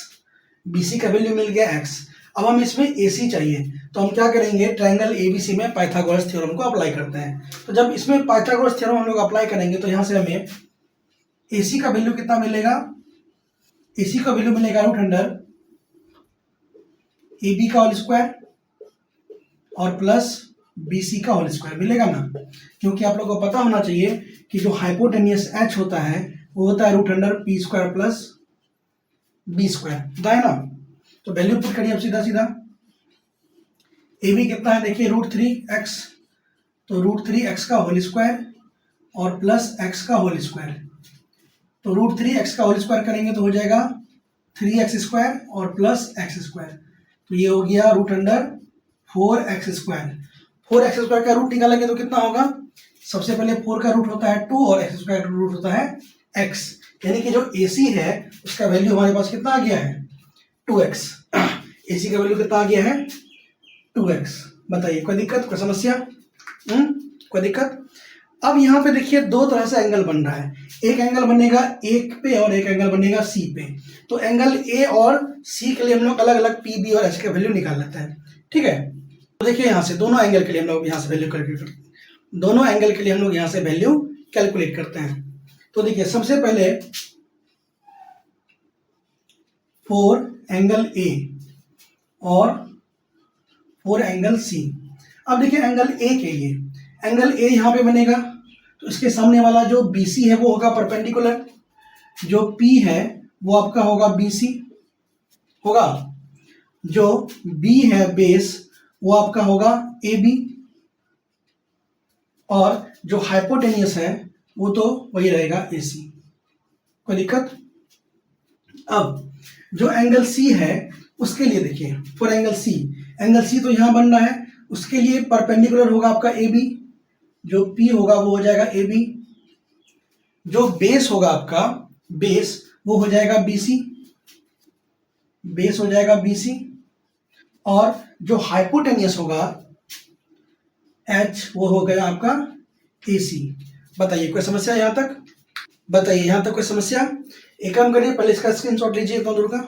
Speaker 1: BC का वैल्यू मिल गया x। अब हम इसमें AC चाहिए, तो हम क्या करेंगे? ट्रायंगल ABC में पाइथागोरस थ्योरम को अप्लाई करते हैं। तो जब इसमें पाइथागोरस थ्योरम हम लोग अप्लाई करेंगे तो यहाँ से हमें AC का वैल्यू कितना मिलेगा? AC का वैल्यू मिलेगा √अंडर AB का होल स्क्वायर और प्लस BC का होल स्क्वायर मिलेगा ना, क्योंकि आप लोगों को पता होना चाहिए कि जो हाइपोटेनियस H होता है वो होता है √अंडर p² प्लस b², होता है ना। तो वैल्यू पुट करिए अब सीधा सीधा। AB कितना है? देखिए √3x, तो √3x का होल स्क्वायर और प्लस x का होल स्क्वायर। तो √3x का होल स्क्वायर करेंगे तो हो जाएगा 3x² और प्लस x²। तो ये हो गया √अंडर 4x²। 4x² का रूट निकालेंगे तो कितना होगा? सबसे पहले 4 का रूट होता है 2 और x² का रूट होता है x, यानी कि जो AC है उसका वैल्यू हमारे पास कितना आ गया है? 2x। AC का वैल्यू कितना आ गया है? 2x। बताइए कोई दिक्कत, कोई समस्या? कोई दिक्कत? अब यहाँ पे देखिए दो तरह से एंगल बन रहा है, एक एंगल बनेगा एक पे और एक एंगल बनेगा C पे। तो एंगल A और C के लिए हम लोग अलग अलग P, B और H का वैल्यू निकाल लेते हैं, ठीक है। तो देखिए यहाँ से दोनों एंगल के लिए हम लोग यहाँ से वैल्यू कैलकुलेट करते हैं, दोनों एंगल के लिए हम लोग यहाँ से वैल्यू कैलकुलेट करते हैं। तो देखिए सबसे पहले 4 एंगल A और 4 एंगल C। अब देखिए एंगल A के लिए, एंगल A यहाँ पे बनेगा तो इसके सामने वाला जो BC है वो होगा परपेंडिकुलर, जो P है वो आपका होगा BC होगा, जो B है बेस वो आपका होगा AB, और जो हाइपोटेनियस है वो तो वही रहेगा AC। कोई दिक्कत? अब जो एंगल C है उसके लिए देखिए for angle C, angle C तो यहां बन रहा है, उसके लिए परपेंडिकुलर होगा आपका AB, जो P होगा वो हो जाएगा AB, जो बेस होगा आपका बेस वो हो जाएगा BC, बेस हो जाएगा BC, और जो हाइपोटेनियस होगा H वो हो गया आपका AC। बताइए कोई समस्या यहां तक? बताइए यहां तक कोई समस्या? एक काम करिए, पहले इसका स्क्रीनशॉट लीजिए इतना दूर का।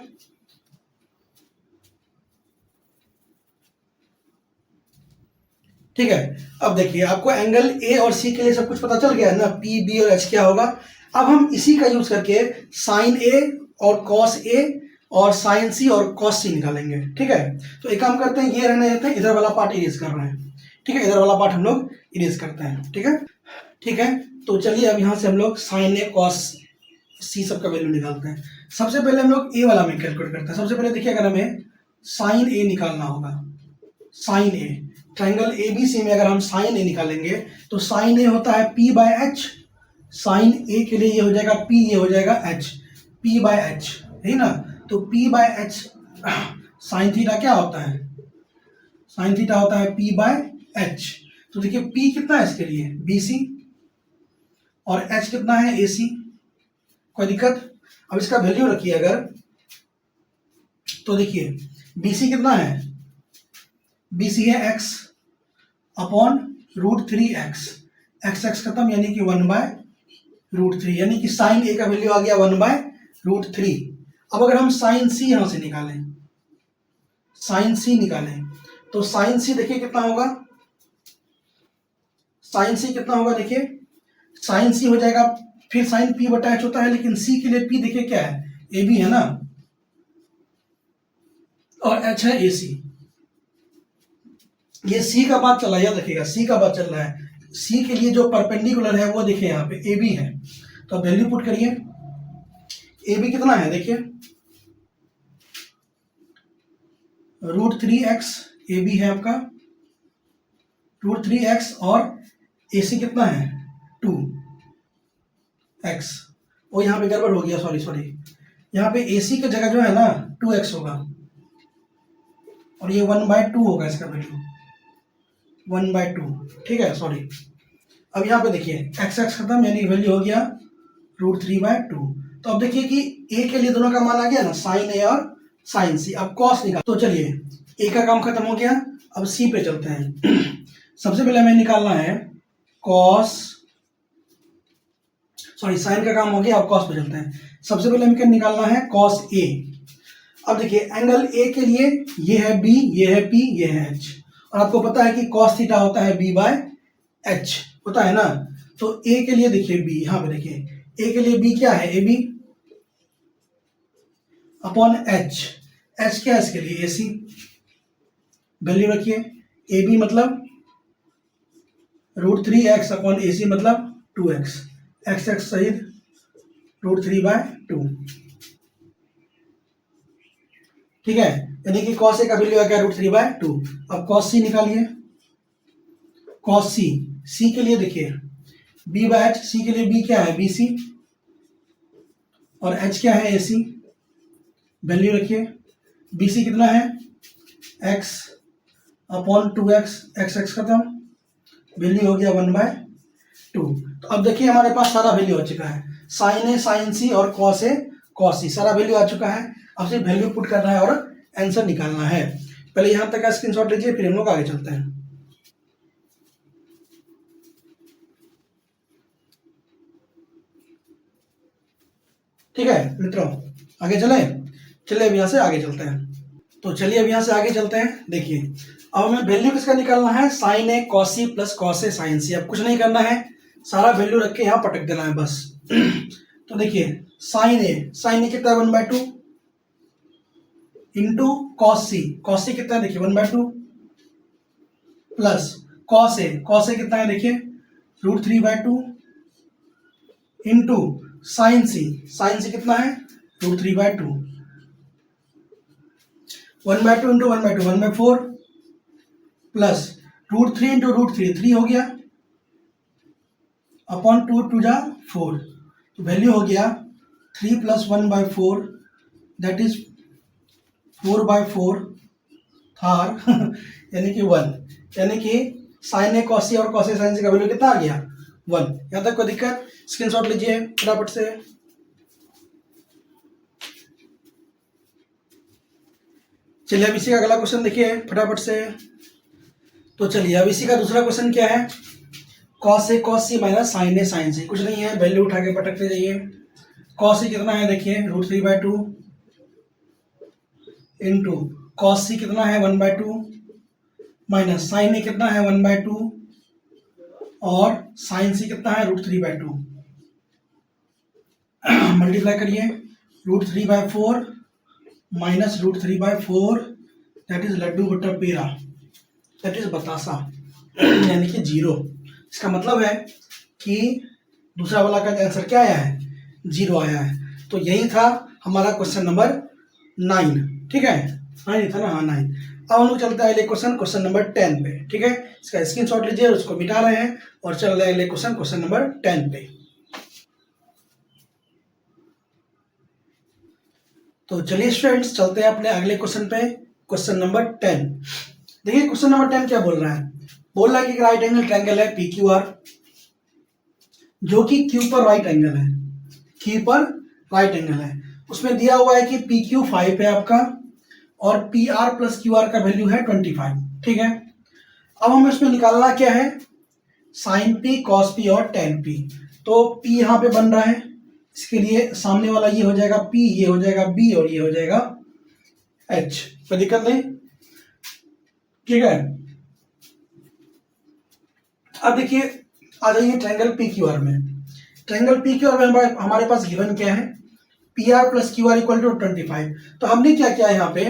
Speaker 1: ठीक है, अब देखिए आपको एंगल A और C के लिए सब कुछ पता चल गया है ना, P, B और H क्या होगा। अब हम इसी का यूज करके साइन A और कॉस A और साइन C और कॉस C निकालेंगे, ठीक है। तो एक काम करते हैं, ये रहने देते हैं, इधर वाला पार्ट इरेज कर रहे हैं, ठीक है, इधर वाला पार्ट हम लोग इरेज करते हैं, ठीक है। ठीक है, तो चलिए अब यहाँ से हम लोग साइन A कॉस C सब का वैल्यू निकालते हैं। सबसे पहले हम लोग A वाला में कैलकुलेट करते हैं। सबसे पहले देखिए अगर हमें साइन A निकालना होगा, साइन A ट्रायंगल ABC में अगर हम साइन A निकालेंगे तो साइन A होता है P/H साइन ए के लिए ये हो जाएगा P, ये हो जाएगा H, P/H, है ना। तो P/H साइन थीटा क्या होता है, साइन थीटा होता है P/H। तो देखिए P कितना है इसके लिए BC और H कितना है AC, कोई दिक्कत। अब इसका वैल्यू रखिए अगर, तो देखिए BC कितना है, BC है x अपॉन √3x, x खत्म यानी कि 1/√3, यानी कि साइन ए का वैल्यू आ गया 1/√3। अब अगर हम साइन C यहां से निकालें, साइन C निकालें, तो साइन C देखिए कितना होगा, साइन C कितना होगा, देखिए साइन C हो जाएगा, फिर साइन P/H होता है, लेकिन C के लिए P देखिए क्या है, AB है ना, और H है AC। ये C का बात चला, याद रखिएगा C का बात चल रहा है। C के लिए जो परपेंडिकुलर है वो देखिए यहाँ पे AB है, तो वैल्यू पुट करिए। AB कितना है देखिए, √3x AB है आपका, √3x, और AC कितना है 2x। और यहाँ पे गड़बड़ हो गया, सॉरी, यहाँ पे AC की जगह जो है ना 2x होगा, और ये 1/2 होगा इसका वैल्यू, 1/2, ठीक है, सॉरी। अब यहाँ पे देखिए x खत्म, यानी वैल्यू हो गया √3/2। तो अब देखिए कि a के लिए दोनों का मान आ गया ना, साइन ए और साइन C। अब cos निकाल, तो चलिए a का काम खत्म हो गया, अब C पे चलते हैं। सबसे पहले हमें निकालना है साइन का काम हो गया, अब cos पे चलते हैं। सबसे पहले हमें निकालना है cos A। अब देखिए एंगल A के लिए ये है B, ये है P, ये है H, और आपको पता है कि cos थीटा होता है B/H, होता है ना। तो A के लिए देखिए B, यहाँ पे देखिए A के लिए B क्या है, AB अपॉन H, H क्या है इसके लिए AC, वैल्यू रखिए। AB मतलब √3x अपॉन AC मतलब 2x, x सहित √3/2, ठीक है, यानी कि cos A का वैल्यू आ गया √3/2। अब cos C निकालिए, cos C के लिए देखिए B/H, C के लिए B क्या है BC, और H क्या है AC, वैल्यू रखिए। BC कितना है x अपॉन 2x, x खत्म, वैल्यू हो गया 1/2। तो अब देखिए हमारे पास सारा वैल्यू आ चुका है, साइन ए साइन C और cos A cos C, सारा वैल्यू आ चुका है। अब सिर्फ वैल्यू पुट करना है और आंसर निकालना है। पहले यहां तक का स्क्रीनशॉट लीजिए, फिर हम लोग आगे चलते हैं। ठीक है मित्रों, आगे चलिए अब यहाँ से आगे चलते हैं। तो चलिए अब यहाँ से आगे चलते हैं। देखिए अब हमें वैल्यू किसका निकालना है, sine A cos C plus cos A sin C। अब कुछ नहीं करना है, सारा वैल्यू रख के यहाँ पटक देना है बस। तो देखिए साइन ए कितना है 1/2 इंटू cos C कितना है देखिए 1/2 प्लस cos A कितना है देखिए √3/2 इंटू साइन C कितना है √3/2, 1/2 इंटू 1/2 1/4 प्लस √3 इंटू √3 3 हो गया अपॉन 2 2 जा 4, तो वैल्यू हो गया 3 प्लस 1/4 दैट इज 4/4 थार यानी कि 1, यानी कि साइन ए cos C और cos A sin C का वैल्यू कितना आ गया 1। यहाँ तक कोई दिक्कत, स्क्रीनशॉट लीजिए फटाफट से। चलिए अब इसी का अगला क्वेश्चन देखिए फटाफट से। तो चलिए अब इसी का दूसरा क्वेश्चन क्या है, cos A cos C minus sine A sine C। कुछ नहीं है, वैल्यू उठा के पटकते जाइए। cos A कितना है देखिए √3/2 इंटू cos C कितना है 1/2 माइनस साइन ए कितना है 1/2 और साइन C कितना है √3/2। मल्टीप्लाई करिए, √3/4 माइनस √3/4 दैट इज लड्डू बट्टा पेड़ा, दैट इज बतासा यानी कि 0। इसका मतलब है कि दूसरा वाला का आंसर क्या आया है 0 आया है। तो यही था हमारा क्वेश्चन नंबर 9, ठीक है, 9 था ना, हाँ 9। अब हम लोग चलते हैं अगले क्वेश्चन नंबर 10 पे, ठीक है। इसका स्क्रीनशॉट लीजिए, उसको मिटा रहे हैं और चल रहे हैं अगले क्वेश्चन नंबर 10 पे। तो चलिए स्टूडेंट्स चलते हैं अपने अगले क्वेश्चन पे, क्वेश्चन नंबर 10। देखिए क्वेश्चन नंबर 10 क्या बोल रहा है, बोल रहा है कि राइट एंगल ट्रायंगल है पी क्यू आर, जो कि क्यू पर राइट एंगल है, क्यू पर राइट एंगल है। उसमें दिया हुआ है कि पी क्यू 5 है आपका और P R plus Q R का वैल्यू है 25। ठीक है, अब हमें उसमें निकालना क्या है, साइन पी, कॉस पी और टेन पी। तो पी यहाँ पे बन रहा है, इसके लिए सामने वाला ये हो जाएगा पी, ये हो जाएगा बी और ये हो जाएगा एच। कोई दिक्कत नहीं, ठीक है। अब देखिए आ जाइए ट्रायंगल पी क्यू आर में। ट्रायंगल पी क्यू आर में हमारे पास गिवन क्या है, P R plus Q R equal to 25। तो हमने क्या किया यहाँ पे,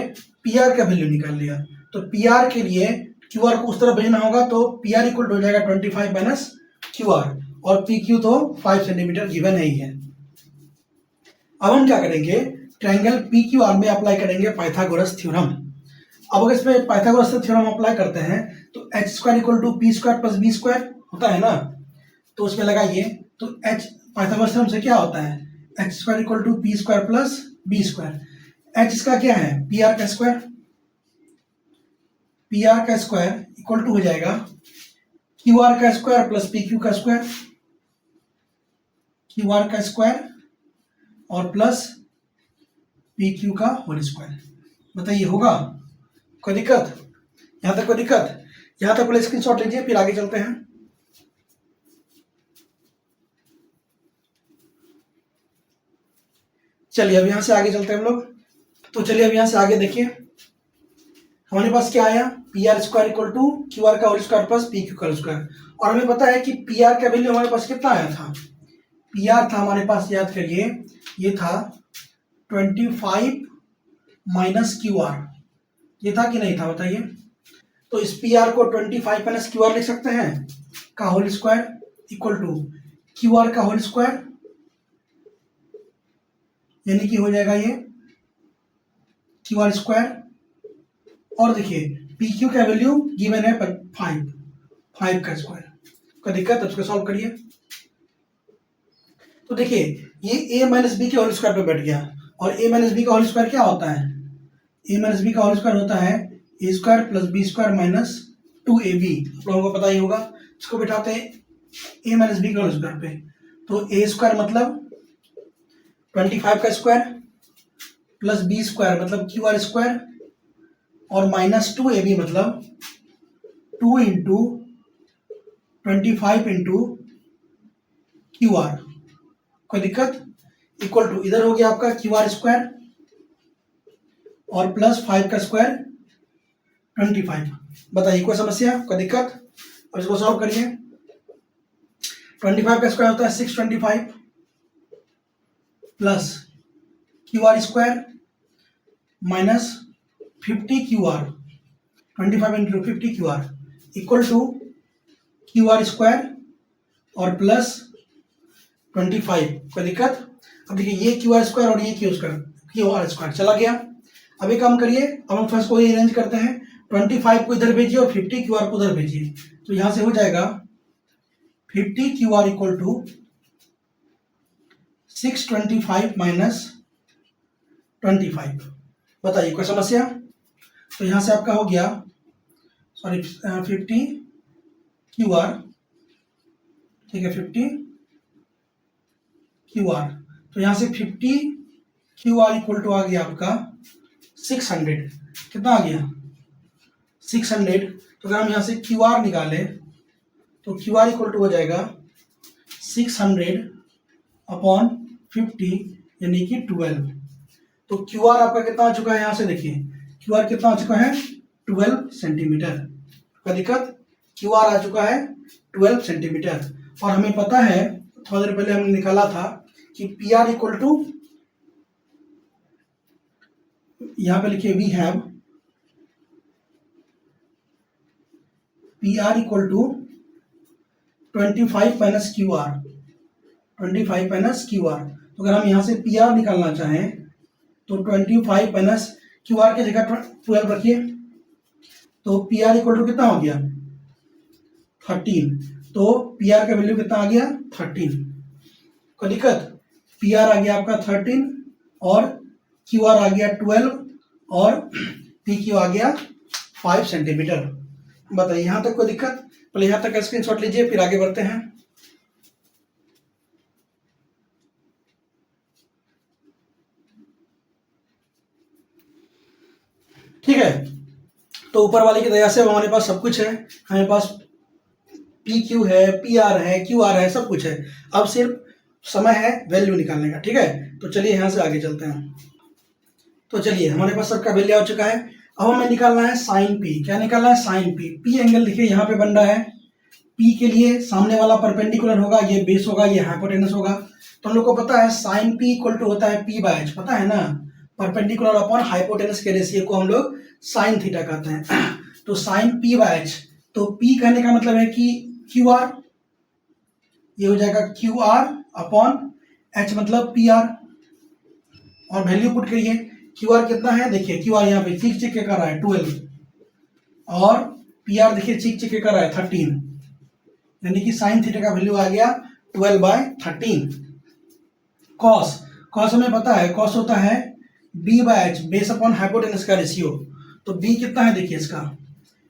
Speaker 1: पी आर का वैल्यू निकाल लिया। तो पी आर के लिए क्यू आर को उस तरफ भेजना होगा, तो पी आर इक्वल टू हो जाएगा 25 माइनस क्यू आर, और पी क्यू तो 5 सेंटीमीटर गिवन है ही है। अब हम क्या करेंगे, ट्रायंगल पी क्यू आर में अप्लाई करेंगे पाइथागोरस थ्योरम। अब अगर इसमें पाइथागोरस थ्योरम अप्लाई करते हैं तो H square equal to P square plus B square होता है ना, तो उसमें लगाइए। तो एच पाइथागोरस थ्योरम से क्या होता है, H square equal to P square plus B square. H इसका क्या है, पी आर का स्क्वायर, पी आर का स्क्वायर इक्वल टू हो जाएगा क्यू आर का स्क्वायर प्लस पी क्यू का स्क्वायर, क्यू आर का स्क्वायर और प्लस पी क्यू का होल स्क्वायर। बताइए होगा, कोई दिक्कत, यहां तक कोई दिक्कत, यहां तक पहले स्क्रीनशॉट लीजिए फिर आगे चलते हैं। चलिए अब यहां से आगे चलते हैं हम लोग। तो चलिए अब यहां से आगे देखिए, हमारे पास क्या आया, P R square equal to Q R का whole square plus P Q का होल स्क्वायर। और हमें पता है कि पी आर का वैल्यू हमारे पास कितना आया था, पी आर था हमारे पास, याद करिए ये था 25 माइनस क्यू आर, ये था कि नहीं था बताइए। तो इस पी आर को 25 माइनस क्यू आर लिख सकते हैं का whole square equal to Q R का होल स्क्वायर, यानी कि हो जाएगा ये क्यू आर स्क्वायर। और देखिए पी क्यू का वैल्यू गिवन है 5 का स्क्वायर। कोई दिक्कत, उसको सॉल्व करिए। तो देखिए ये a माइनस बी के होल स्क्वायर पे बैठ गया, और a माइनस बी का होल स्क्वायर क्या होता है, a माइनस बी का होल स्क्वायर होता है A square plus B square minus 2ab। आप लोगों को पता ही होगा। इसको बिठाते हैं a माइनस बी का होल स्क्वायर पे, तो ए स्क्वायर मतलब 25 का स्क्वायर प्लस बी स्क्वायर मतलब क्यू आर स्क्वायर और माइनस 2ab मतलब 2 इंटू 25 इंटू क्यू आर। कोई दिक्कत, इक्वल टू इधर हो गया आपका क्यू आर स्क्वायर और प्लस 5 का स्क्वायर 25। बताइए कोई समस्या, कोई दिक्कत। और इसको सॉल्व करिए। 25 का स्क्वायर होता है 625 plus Q R square minus 50 Q R, 25 into 50 Q R equal to Q R square और प्लस 25। कोई दिक्कत। अब देखिए ये क्यू आर स्क्वायर और ये क्यू आर स्क्वायर चला गया। अब एक काम करिए, अब हम फर्स्ट को अरेंज करते हैं, 25 को इधर भेजिए और 50 क्यू आर को उधर भेजिए। तो यहां से हो जाएगा 50 Q R equal to 625 minus 25। बताइए कोई समस्या। तो यहां से आपका हो गया, सॉरी 50 क्यू आर, ठीक है 50 क्यू आर। तो यहां से 50 क्यू आर इक्वल टू आ गया आपका 600। कितना आ गया 600। तो अगर हम यहाँ से क्यू आर निकाले तो क्यू आर इक्वल टू हो जाएगा 600 अपॉन 50 यानी कि 12। तो क्यू आर आपका कितना आ चुका है, यहाँ से देखिए क्यू आर कितना आ चुका है 12 सेंटीमीटर। कोई दिक्कत, क्यू आर आ चुका है 12 सेंटीमीटर। और हमें पता है थोड़ी देर पहले हमने निकाला था कि पी आर इक्वल टू, यहाँ पे लिखिए we have P R equal to 25 minus Q R, 25 minus Q R. तो अगर हम यहाँ से पी आर निकालना चाहें तो 25 माइनस क्यू आर की जगह 12 रखिए, तो पी आर इक्वल टू कितना हो गया 13। तो पी आर का वैल्यू कितना आ गया 13। कोई दिक्कत, पी आर आ गया आपका 13 और क्यू आर आ गया 12 और पी क्यू आ गया 5 सेंटीमीटर। बताइए यहाँ तक कोई दिक्कत? पहले यहाँ तक का स्क्रीनशॉट लीजिए, फिर आगे बढ़ते हैं। ठीक है, तो ऊपर वाले की दया से हमारे पास सब कुछ है, हमारे पास पी क्यू है, पी आर है, क्यू आर है, सब कुछ है। अब सिर्फ समय है वैल्यू निकालने का। ठीक है, तो चलिए यहाँ से आगे चलते हैं। तो चलिए हमारे पास सबका वैल्यू आ चुका है। अब हमें निकालना है साइन पी। क्या निकालना है? Sign P. पी एंगल देखिए यहाँ पे बन रहा है। पी के लिए सामने वाला परपेंडिकुलर होगा, ये बेस होगा, ये हाइपोटेनस होगा। तो हम लोग को पता है साइन पी इक्वल टू होता है पी बाय एच, पता है ना। परपेंडिकुलर अपॉन हाइपोटेनस के रेशियो को हम लोग साइन थीटा कहते हैं। तो साइन पी बाय एच, तो पी कहने का मतलब है कि क्यू आर, ये हो जाएगा क्यू आर अपॉन एच मतलब पी आर। और वैल्यू पुट करिए। क्यू आर कितना है? देखिए क्यू आर यहाँ पे चिक चिक के कर रहा है 12, और पी आर देखिए चिक चिक के कर रहा है 13, यानी कि साइन थीटा का वैल्यू आ गया 12/13। कॉस, कॉस हमें पता है, कॉस होता है B by H, base upon hypotenuse का रेशियो। तो बी कितना है? देखिए इसका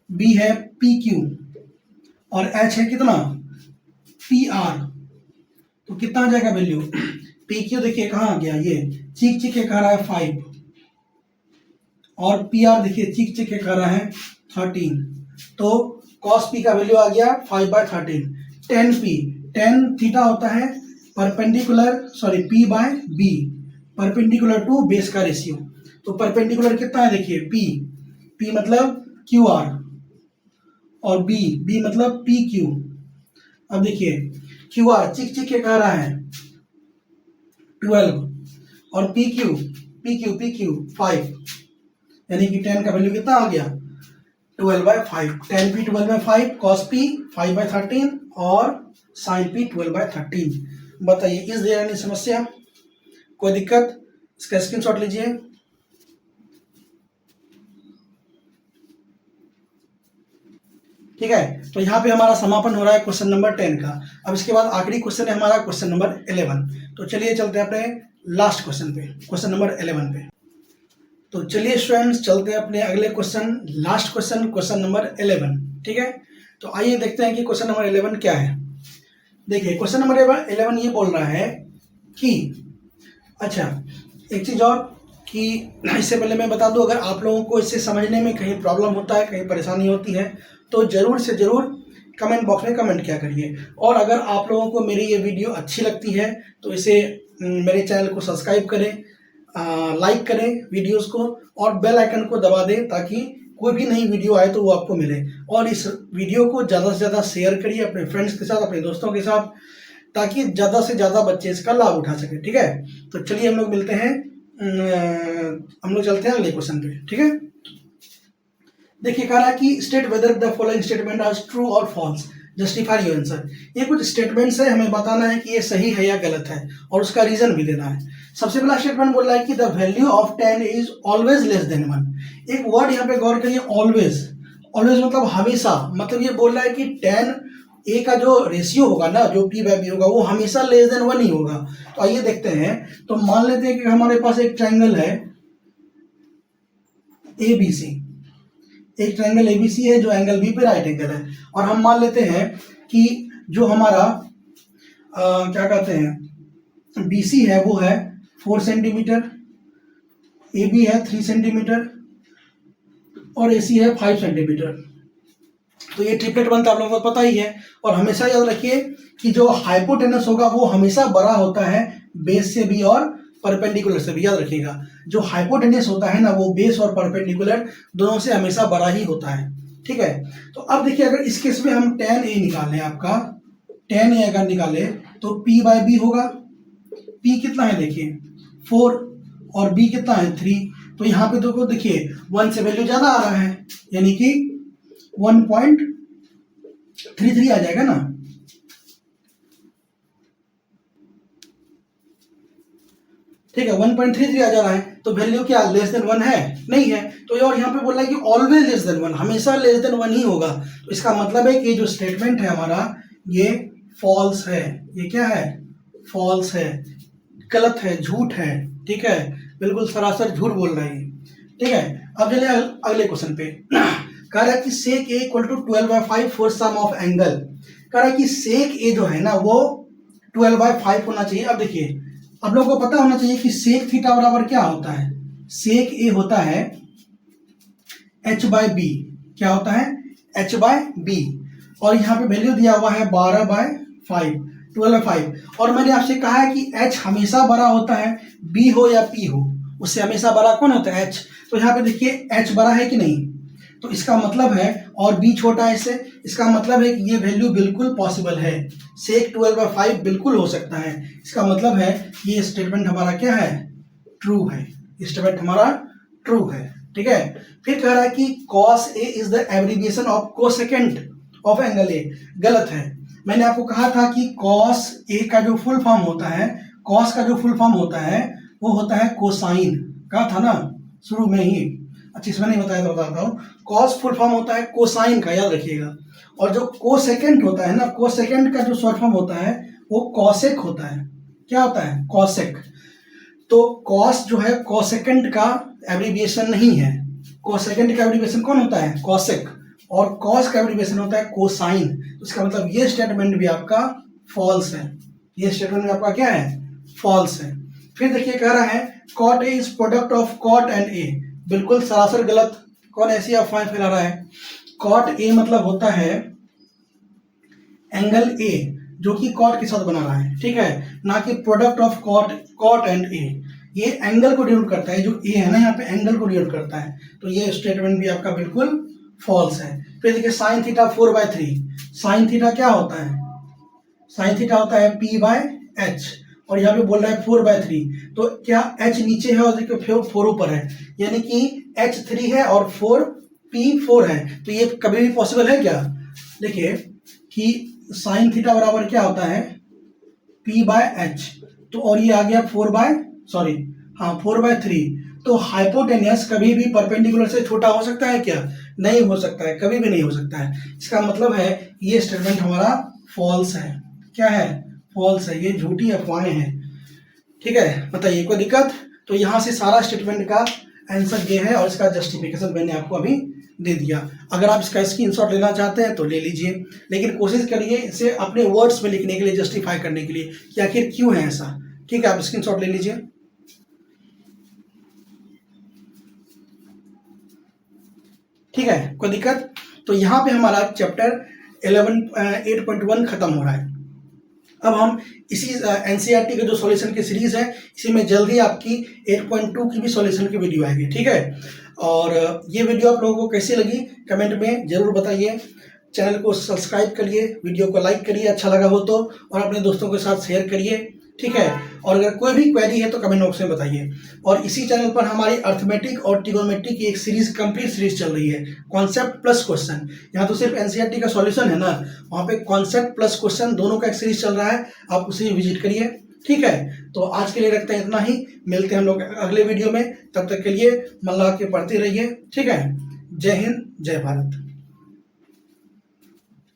Speaker 1: बी है पी क्यू और एच है कितना? P R. तो कितना आ जाएगा वैल्यू? पी क्यू देखिए कहाँ आ गया, ये चिक चिक के कह रहा है 5, और पी आर देखिए चिक चिक के कह रहा है 13। तो कॉस पी का वैल्यू आ गया 5/13। टेन पी, टेन थीटा होता है perpendicular, sorry P by B, perpendicular to base का रेशियो। तो परपेंडिकुलर कितना है? देखिए पी, पी मतलब क्यू आर, और बी, बी मतलब पी क्यू। अब देखिए क्यू आर चिक चिक के कह रहा है 12, और पी क्यू, पी क्यू 5, यानी कि टेन का वैल्यू कितना आ गया? 12/5। टेन पी 12/5, कॉस पी 5/13 और साइन पी 12/13। बताइए इस दे यानी समस्या, कोई दिक्कत? इसका स्क्रीनशॉट लीजिए। ठीक है, तो यहाँ पे हमारा समापन हो रहा है क्वेश्चन नंबर 10 का। अब इसके बाद आखिरी क्वेश्चन है हमारा क्वेश्चन नंबर 11। तो चलिए चलते हैं अपने लास्ट क्वेश्चन पे, क्वेश्चन नंबर 11 पे। तो चलिए स्टूडेंट्स चलते हैं अपने अगले question, last question, question number 11। ठीक है, तो आइए देखते हैं कि क्वेश्चन नंबर 11 क्या है। देखिए क्वेश्चन नंबर 11 ये बोल रहा है कि, अच्छा एक चीज़ और कि इससे पहले मैं बता दूं, अगर आप लोगों को इसे समझने में कहीं प्रॉब्लम होता है, कहीं परेशानी होती है, तो ज़रूर से ज़रूर कमेंट बॉक्स में कमेंट किया करिए। और अगर आप लोगों को मेरी ये वीडियो अच्छी लगती है तो इसे मेरे चैनल को सब्सक्राइब करें, लाइक करें वीडियोस को, और बेल आइकन को दबा दें ताकि कोई भी नई वीडियो आए तो वो आपको मिले। और इस वीडियो को ज़्यादा से ज़्यादा शेयर करिए अपने फ्रेंड्स के साथ, अपने दोस्तों के साथ, ताकि ज़्यादा से ज़्यादा बच्चे इसका लाभ उठा सकें। ठीक है, तो चलिए हम लोग मिलते हैं, हम लोग चलते हैं अगले क्वेश्चन पे। ठीक है, देखिए कह रहा है कि state whether the following statement are true और फॉल्स, जस्टिफाई योर आंसर। ये कुछ स्टेटमेंट्स है, हमें बताना है कि ये सही है या गलत है, और उसका रीजन भी देना है। सबसे पहला स्टेटमेंट बोल रहा है कि the value of 10 is always less than 1। एक वर्ड यहाँ पे गौर करिए, ऑलवेज। ऑलवेज मतलब हमेशा, मतलब ये बोल रहा है कि 10 ए का जो रेशियो होगा ना, जो पी बाय बी होगा, वो हमेशा लेस देन 1 ही होगा। तो आइए देखते हैं। तो मान लेते हैं कि हमारे पास एक ट्रायंगल है ABC, एक ट्रायंगल ABC है जो एंगल बी पे राइट एंगल है, और हम मान लेते हैं कि जो हमारा क्या कहते हैं BC है वो है 4 सेंटीमीटर, AB है 3 सेंटीमीटर, और AC है 5 सेंटीमीटर। तो ये ट्रिपलेट बनता है, आप लोगों को पता ही है। और हमेशा याद रखिए कि जो हाइपोटेनस होगा वो हमेशा बड़ा होता है बेस से भी और परपेंडिकुलर से भी, याद रखिएगा। जो हाइपोटेनस होता है ना, वो बेस और परपेंडिकुलर दोनों से हमेशा बड़ा ही होता है। ठीक है, तो अब देखिए अगर इस केस में हम tan A निकालें, आपका tan A अगर निकाले तो P बाय B होगा। P कितना है देखिए 4, और B कितना है 3। तो यहाँ पे तो देखिए 1 से वैल्यू ज़्यादा आ रहा है, यानी कि 1.33 आ जाएगा ना। ठीक है, 1.33 आ जा रहा है, तो वैल्यू क्या लेस देन 1 है? नहीं है। तो और यहाँ पे बोल रहा है कि ऑलवेज लेस देन 1, हमेशा लेस देन 1 ही होगा। तो इसका मतलब है कि जो स्टेटमेंट है हमारा ये फॉल्स है। ये क्या है? फॉल्स है, गलत है, झूठ है। ठीक है, बिल्कुल सरासर झूठ बोल रहे हैं। ठीक है, अब चलिए अगले क्वेश्चन पे। कह रहा है कि sec A equal to 12/5 for some of angle. कह रहा है कि सेक ए जो है ना वो 12/5 होना चाहिए। अब देखिए, आप लोगों को पता होना चाहिए कि सेक थीटा बराबर क्या होता है। सेक ए होता है h/b। क्या होता है? h/b। और यहाँ पे वैल्यू दिया हुआ है 12/5, 12/5। और मैंने आपसे कहा है कि h हमेशा बड़ा होता है, b हो या p हो, उससे हमेशा बड़ा कौन होता है? h। तो यहाँ पे देखिए h बड़ा है कि नहीं, तो इसका मतलब है, और b छोटा है इससे, इसका मतलब है कि ये वैल्यू बिल्कुल पॉसिबल है। सेक 12/5 बिल्कुल हो सकता है। इसका मतलब है ये स्टेटमेंट हमारा क्या है? ट्रू है। स्टेटमेंट हमारा ट्रू है। ठीक है, फिर कह रहा है कि cos A is the abbreviation of cosecant of angle A. गलत है। मैंने आपको कहा था कि cos A का जो फुल फॉर्म होता है, cos का जो फुल फॉर्म होता है वो होता है कोसाइन। कहा था ना शुरू में ही, अच्छी से नहीं बताया तो बताता हूँ। cos फुल फॉर्म होता है कोसाइन का, याद रखिएगा। और जो कोसेकेंट होता है ना, कोसेकेंट का जो शॉर्ट फॉर्म होता है वो कॉसेक होता है। क्या होता है? कॉसेक। तो cos जो है कोसेकेंट का एब्रिविएशन नहीं है। कोसेकेंट का एब्रिविएशन कौन होता है? कॉसेक। और cos का एब्रिविएशन होता है कोसाइन। तो इसका मतलब ये स्टेटमेंट भी आपका फॉल्स है। ये स्टेटमेंट भी आपका क्या है? फॉल्स है। फिर देखिए कह रहा है cot A is product of cot and A। बिल्कुल सरासर गलत। कौन ऐसी अफवाहें फैला रहा है? cot A मतलब होता है एंगल A जो कि cot के साथ बना रहा है। ठीक है, ना कि product of cot and A। ये एंगल को डिनोट करता है, जो A है ना यहाँ पे एंगल को डिनोट करता है। तो ये स्टेटमेंट भी आपका बिल्कुल फॉल्स है। फिर देखिए साइन थीटा 4/3। साइन थीटा क्या होता है? साइन थीटा होता है p/h। और यहाँ पे बोल रहा है 4/3। तो क्या h नीचे है और देखिए 4 ऊपर है, यानी कि h 3 है और 4 है। तो ये कभी भी पॉसिबल है क्या? देखिए कि साइन थीटा बराबर क्या होता है? p/h। तो और ये आ गया 4/3। तो हाइपोटेनियस कभी भी परपेंडिकुलर से छोटा हो सकता है क्या? नहीं हो सकता है, कभी भी नहीं हो सकता है। इसका मतलब है ये स्टेटमेंट हमारा फॉल्स है। क्या है? फॉल्स है। ये झूठी अफवाहें हैं। ठीक है, बताइए कोई दिक्कत? तो यहाँ से सारा स्टेटमेंट का आंसर ये है और इसका जस्टिफिकेशन मैंने आपको अभी दे दिया। अगर आप इसका स्क्रीनशॉट लेना चाहते हैं तो ले लीजिए, लेकिन कोशिश करिए इसे अपने वर्ड्स में लिखने के लिए, जस्टिफाई करने के लिए कि आखिर क्यों है ऐसा। ठीक है, आप स्क्रीनशॉट ले लीजिए। ठीक है, कोई दिक्कत? तो यहाँ पे हमारा चैप्टर 8.1 खत्म हो रहा है। अब हम इसी एनसीईआरटी के जो सॉल्यूशन की सीरीज है, इसी में जल्दी आपकी 8.2 की भी सॉल्यूशन की वीडियो आएगी। ठीक है, और ये वीडियो आप लोगों को कैसी लगी कमेंट में जरूर बताइए। चैनल को सब्सक्राइब करिए, वीडियो को लाइक करिए अच्छा लगा हो तो, और अपने दोस्तों के साथ शेयर करिए। ठीक है, और अगर कोई भी क्वेरी है तो कमेंट बॉक्स में बताइए। और इसी चैनल पर हमारी अर्थमेटिक और ट्रिगोनोमेट्री की एक सीरीज, कंप्लीट सीरीज चल रही है, कॉन्सेप्ट प्लस क्वेश्चन। यहाँ तो सिर्फ एनसीईआरटी का सॉल्यूशन है ना, वहाँ पे कॉन्सेप्ट प्लस क्वेश्चन दोनों का एक सीरीज चल रहा है, आप उसे विजिट करिए। ठीक है, तो आज के लिए रखते हैं इतना ही। मिलते हैं हम लोग अगले वीडियो में। तब तक के लिए मन लगा के पढ़ते रहिए। ठीक है, जय हिंद, जय भारत।